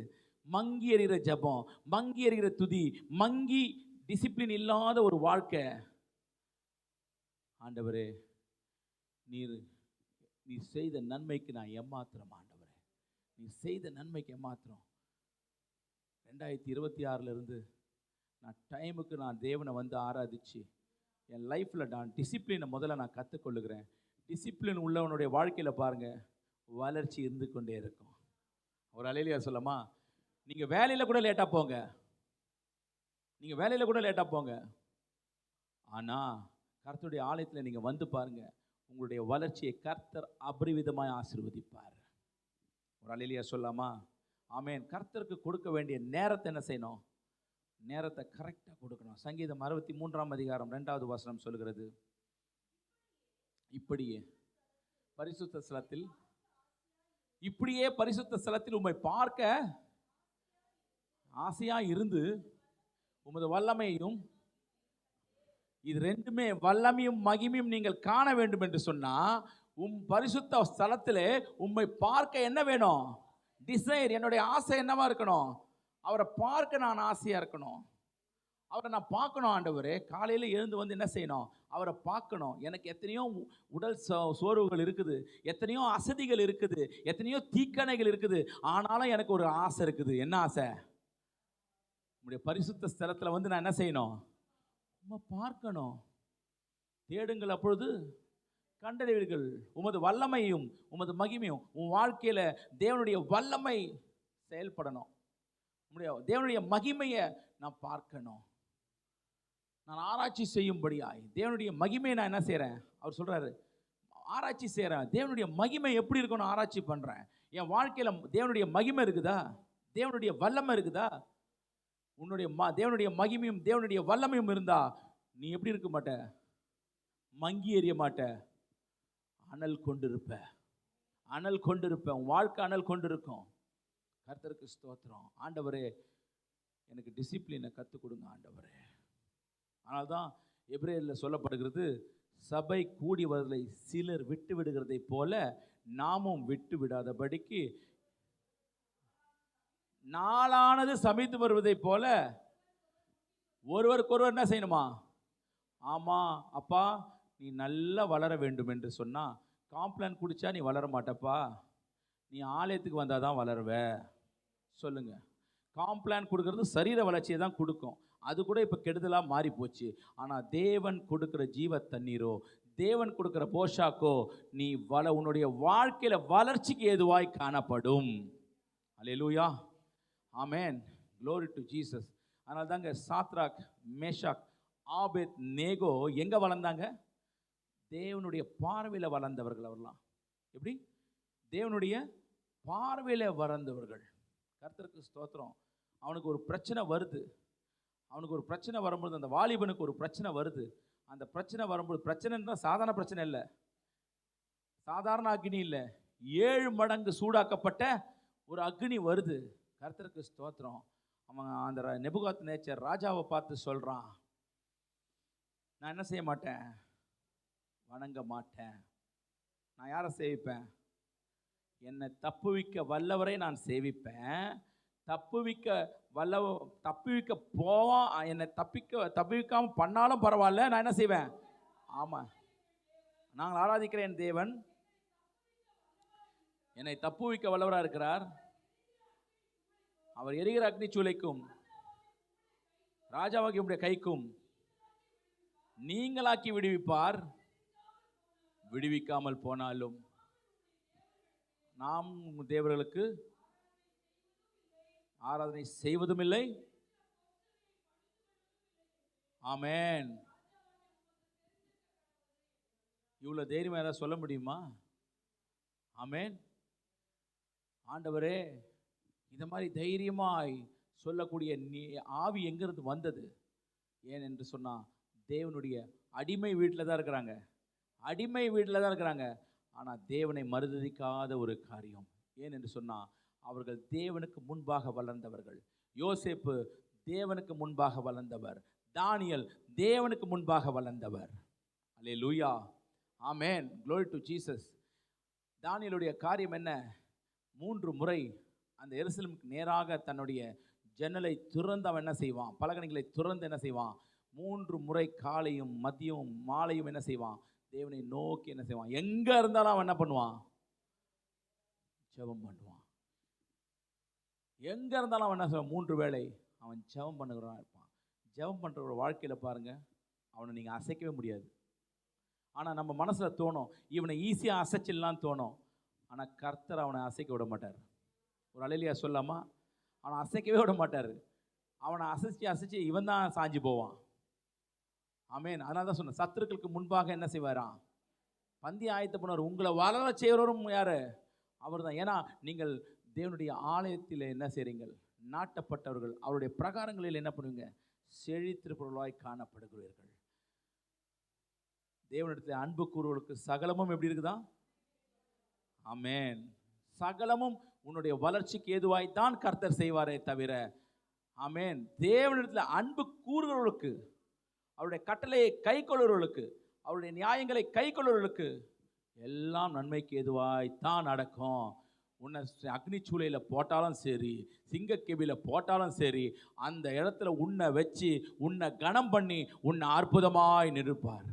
Speaker 1: மங்கி எறிகிற ஜெபம், மங்கி எறிகிற துதி, மங்கி டிசிப்ளின் இல்லாத ஒரு வாழ்க்கை. ஆண்டவரே நீ செய்த நன்மைக்கு நான் ஏமாத்திரம் ஆண்டவரே, நீ செய்த நன்மைக்கு ஏமாத்திரம். 2026 நான் டைமுக்கு நான் தேவனை வந்து ஆராதிச்சு என் லைஃப்பில் நான் டிசிப்ளினை முதல்ல நான் கற்றுக்கொள்ளுகிறேன். டிசிப்ளின் உள்ளவனுடைய வாழ்க்கையில் பாருங்கள் வளர்ச்சி இருந்து கொண்டே இருக்கும். ஒரு அலையிலையா சொல்லமா? நீங்கள் வேலையில் கூட லேட்டாக போங்க, நீங்கள் வேலையில் கூட லேட்டாக போங்க, ஆனால் கர்த்தருடைய ஆலயத்தில் நீங்கள் வந்து பாருங்கள், உங்களுடைய வளர்ச்சியை கர்த்தர் அபரிவிதமாய் ஆசீர்வதிப்பார். ஒரு அலையிலையா சொல்லாமா? ஆமென். கர்த்தருக்கு கொடுக்க வேண்டிய நேரத்தை என்ன செய்யணும்? நேரத்தை கரெக்டாக கொடுக்கணும். சங்கீதம் 63:2 சொல்லுகிறது, இப்படியே பரிசுத்த ஸ்தலத்தில் உம்மை பார்க்க ஆசையாக இருந்து உமது வல்லமையும், இது ரெண்டுமே வல்லமையும் மகிமையும் நீங்கள் காண வேண்டும் என்று சொன்னா, பரிசுத்த ஸ்தலத்திலே உம்மை பார்க்க என்ன வேணும்? டிசைர். என்னுடைய ஆசை என்னவா இருக்கணும்? அவரை பார்க்க நான் ஆசையாக இருக்கணும். அவரை நான் பார்க்கணும் ஆண்டவரே. காலையில் எழுந்து வந்து என்ன செய்யணும்? அவரை பார்க்கணும். எனக்கு எத்தனையோ உடல் சோர்வுகள் இருக்குது, எத்தனையோ அசதிகள் இருக்குது, எத்தனையோ தீக்கணைகள் இருக்குது, ஆனாலும் எனக்கு ஒரு ஆசை இருக்குது. என்ன ஆசை? உங்களுடைய பரிசுத்த ஸ்தலத்தில் வந்து நான் என்ன செய்யணும்? பார்க்கணும். தேடுங்கள், அப்பொழுது கண்டறிவீர்கள். உமது வல்லமையும் உமது மகிமையும், உன் வாழ்க்கையில் தேவனுடைய வல்லமை செயல்படணும். தேவனுடைய மகிமையை நான் பார்க்கணும். நான் ஆராய்ச்சி செய்யும்படியாய் தேவனுடைய மகிமையை நான் என்ன செய்கிறேன்? அவர் சொல்கிறாரு, ஆராய்ச்சி செய்கிறேன். தேவனுடைய மகிமை எப்படி இருக்குன்னு ஆராய்ச்சி பண்ணுறேன். என் வாழ்க்கையில் தேவனுடைய மகிமை இருக்குதா? தேவனுடைய வல்லமை இருக்குதா? தேவனுடைய மகிமையும் தேவனுடைய வல்லமையும் இருந்தா நீ எப்படி இருக்க மாட்ட? மங்கி எறிய மாட்ட, அனல் கொண்டிருப்ப. உன் வாழ்க்கை அனல் கொண்டிருக்கும். கர்த்தருக்கு ஸ்தோத்திரம். ஆண்டவரே எனக்கு டிசிப்ளினை கற்றுக் கொடுங்க ஆண்டவரே. அதனால்தான் எபிரேயரில் சொல்லப்படுகிறது, சபை கூடி வருவதை சிலர் விட்டு விடுகிறதை போல நாமும் விட்டு விடாதபடிக்கு, நாளானது சமைத்து வருவதை போல ஒருவருக்கொருவர் என்ன செய்யணுமா? ஆமாம் அப்பா, நீ நல்லா வளர வேண்டும் என்று சொன்னால் காம்ப்ளான் குடித்தா நீ வளர மாட்டப்பா, நீ ஆலயத்துக்கு வந்தால் தான் வளருவ. சொல்லுங்க. காம்ப்ளான் கொடுக்கறது சரீர வளர்ச்சியை தான் கொடுக்கும். அது கூட இப்போ கெடுதலாக மாறி போச்சு. ஆனால் தேவன் கொடுக்குற ஜீவ தண்ணீரோ, தேவன் கொடுக்குற போஷாக்கோ நீ உன்னுடைய வாழ்க்கையில் வளர்ச்சிக்கு ஏதுவாய் காணப்படும். அல்லேலூயா, ஆமென், க்ளோரி டு ஜீசஸ். அதனால தாங்க சாத்ராக், மேஷாக், ஆபேத் நேகோ எங்கே வளர்ந்தாங்க? தேவனுடைய பார்வையில் வளர்ந்தவர்கள் அவர்லாம். எப்படி? தேவனுடைய பார்வையில் வளர்ந்தவர்கள். கர்த்தருக்கு ஸ்தோத்திரம். அவனுக்கு ஒரு பிரச்சனை வருது. அவனுக்கு ஒரு பிரச்சனை வரும்போது, அந்த வாலிபனுக்கு ஒரு பிரச்சனை வருது. அந்த பிரச்சனை வரும்போது, பிரச்சனைன்னா சாதாரண பிரச்சனை இல்லை, சாதாரண அக்னி இல்லை, 7 மடங்கு சூடாக்கப்பட்ட ஒரு அக்னி வருது. கர்த்தருக்கு ஸ்தோத்திரம். அவன் அந்த நேபுகாத்நேச்சர் ராஜாவை பார்த்து சொல்கிறான், நான் என்ன செய்ய மாட்டேன்? வணங்க மாட்டேன். நான் யாரை சேவிப்பேன்? என்னை தப்புவிக்க வல்லவரை நான் சேவிப்பேன். தப்புவிக்க போவான். என்னை தப்புவிக்காமல் பண்ணாலும் பரவாயில்ல, நான் என்ன செய்வேன்? ஆமாம், நாங்கள் ஆராதிக்கிற என் தேவன் என்னை தப்புவிக்க வல்லவராக இருக்கிறார். அவர் எரிகிற அக்னி சூளைக்கும் ராஜாவாகிய உம்முடைய கைக்கும் நீங்களாக்கி விடுவிப்பார். விடுவிக்காமல் போனாலும் நாம் தேவர்களுக்கு ஆராதனை செய்வதும் இல்லை. ஆமென். இவ்வளவு தைரியமா ஏதாவது சொல்ல முடியுமா? ஆமென். ஆண்டவரே, இந்த மாதிரி தைரியமாய் சொல்லக்கூடிய ஆவி எங்கிருந்து வந்தது? ஏன் என்று சொன்னா, தேவனுடைய அடிமை வீட்டில் தான் இருக்கிறாங்க. அடிமை வீட்டில் தான் இருக்கிறாங்க. ஆனால் தேவனை மறுதலிக்காத ஒரு காரியம். ஏன் என்று சொன்னா, அவர்கள் தேவனுக்கு முன்பாக வளர்ந்தவர்கள். யோசேப்பு தேவனுக்கு முன்பாக வளர்ந்தவர். தானியேல் தேவனுக்கு முன்பாக வளர்ந்தவர். அல்லேலூயா, ஆமென், glory to Jesus. தானியேலுடைய காரியம் என்ன? 3 முறை அந்த எருசலேமுக்கு நேராக தன்னுடைய ஜன்னலை துறந்து அவன் என்ன செய்வான்? பலகணிகளை துறந்து என்ன செய்வான்? 3 முறை காலையும் மதியமும் மாலையும் என்ன செய்வான்? தேவனை நோக்கி என்ன செய்வான்? எங்க இருந்தாலும் அவன் என்ன பண்ணுவான்? ஜெபம் பண்ணுவான். எங்க இருந்தாலும் அவன் என்ன செய்வான்? 3 வேளை அவன் ஜெபம் பண்ணுகிறவனா இருப்பான். ஜெபம் பண்ற ஒரு வாழ்க்கையில பாருங்க, அவனை நீங்க அசைக்கவே முடியாது. ஆனா நம்ம மனசுல தோணும், இவனை ஈஸியா அசைச்சிடலாம் தோணும். ஆனா கர்த்தர் அவனை அசைக்க விட மாட்டார். ஒரு அல்லேலூயா சொல்லாமா? அவனை அசைக்கவே விட மாட்டார். அவனை அசைச்சு இவன் தான் சாஞ்சு போவான். ஆமென். அதனால தான் சொன்ன, சத்துருக்களுக்கு முன்பாக என்ன செய்வாராம்? பந்தி ஆயத்த பண்ணுவார். உங்களை வளர செய்வரும் யாரு? அவர் தான். ஏன்னா நீங்கள் தேவனுடைய ஆலயத்தில் என்ன செய்றீங்கள்? நாட்டப்பட்டவர்கள். அவருடைய பிரகாரங்களில் என்ன பண்ணுவீங்க? செழித்திருப்பவர்களாய் காணப்படுகிறீர்கள். தேவனிடத்தில் அன்பு கூறுவர்களுக்கு சகலமும் எப்படி இருக்குதா? ஆமென். சகலமும் உன்னுடைய வளர்ச்சிக்கு ஏதுவாய்த்தான் கர்த்தர் செய்வாரே தவிர, ஆமென், தேவனிடத்தில் அன்பு கூறுகிறவர்களுக்கு, அவருடைய கட்டளையை கை கொள்ளுறவர்களுக்கு, அவருடைய நியாயங்களை கை கொள்ளுறவர்களுக்கு எல்லாம் நன்மைக்கு ஏதுவாய்த்தான் நடக்கும். உன்னை அக்னி சூளையில் போட்டாலும் சரி, சிங்கக்கெபியில் போட்டாலும் சரி, அந்த இடத்துல உன்னை வச்சு உன்னை கனம் பண்ணி உன்னை அற்புதமாய் நிறுப்பார்.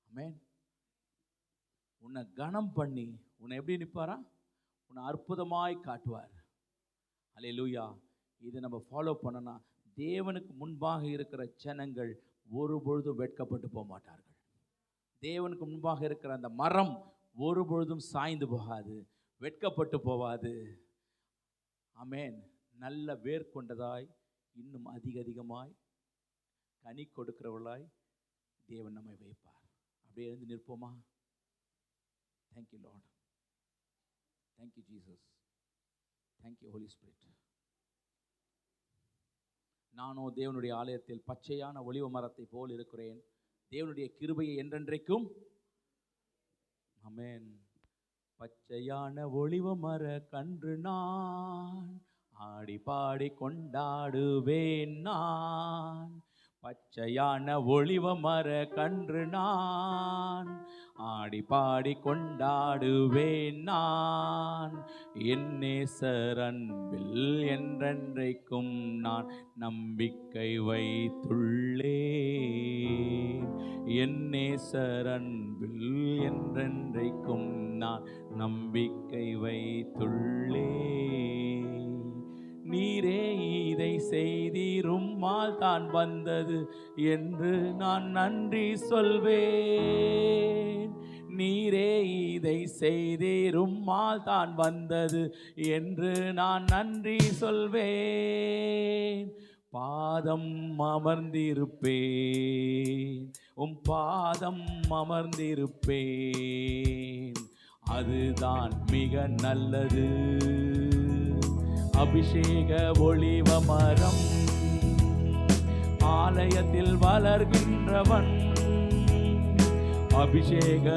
Speaker 1: ஆமென். உன்னை கனம் பண்ணி உன்னை எப்படி நிற்பாரா? உன்னை அற்புதமாய் காட்டுவார். அல்லேலூயா. இதை நம்ம ஃபாலோ பண்ணனா தேவனுக்கு முன்பாக இருக்கிற ஜனங்கள் ஒருபொழுதும் வெட்கப்பட்டு போக மாட்டார்கள். தேவனுக்கு முன்பாக இருக்கிற அந்த மரம் ஒருபொழுதும் சாய்ந்து போகாது, வெட்கப்பட்டு போகாது. ஆமென். நல்ல வேர் கொண்டதாய் இன்னும் அதிகமாய் கனி கொடுக்கிறவர்களாய் தேவன் நம்மை வைப்பார். அப்படியே எழுந்து நிற்போமா? Thank you Lord. Thank you Jesus. Thank you Holy Spirit. நானோ தேவனுடைய ஆலயத்தில் பச்சையான ஒலிவ மரத்தை போல் இருக்கிறேன். தேவனுடைய கிருபையை என்றென்றைக்கும். ஆமென். பச்சையான ஒலிவ மர கன்று நான், ஆடி பாடி கொண்டாடுவேன் நான். பச்சையான ஒலிவ மர கன்று நான், ஆடி பாடி கொண்டாடுவேன் நான். என் நேசர் அன்பில் என்றென்றைக்கும் நான் நம்பிக்கை வைத்துள்ளேன். என் நேசர் அன்பில் என்றென்றைக்கும் நான் நம்பிக்கை வைத்துள்ளேன். நீரே இதை செய்தீரும்மால் தான் வந்தது என்று நான் நன்றி சொல்வேன். நீரே இதை செய்தீரும்மால் தான் வந்தது என்று நான் நன்றி சொல்வேன். பாதம் அமர்ந்திருப்பேன், உம் பாதம் அமர்ந்திருப்பேன், அதுதான் மிக நல்லது. அபிஷேக ஒலிவ மரம், ஆலயத்தில் வளர்கின்றவன், அபிஷேக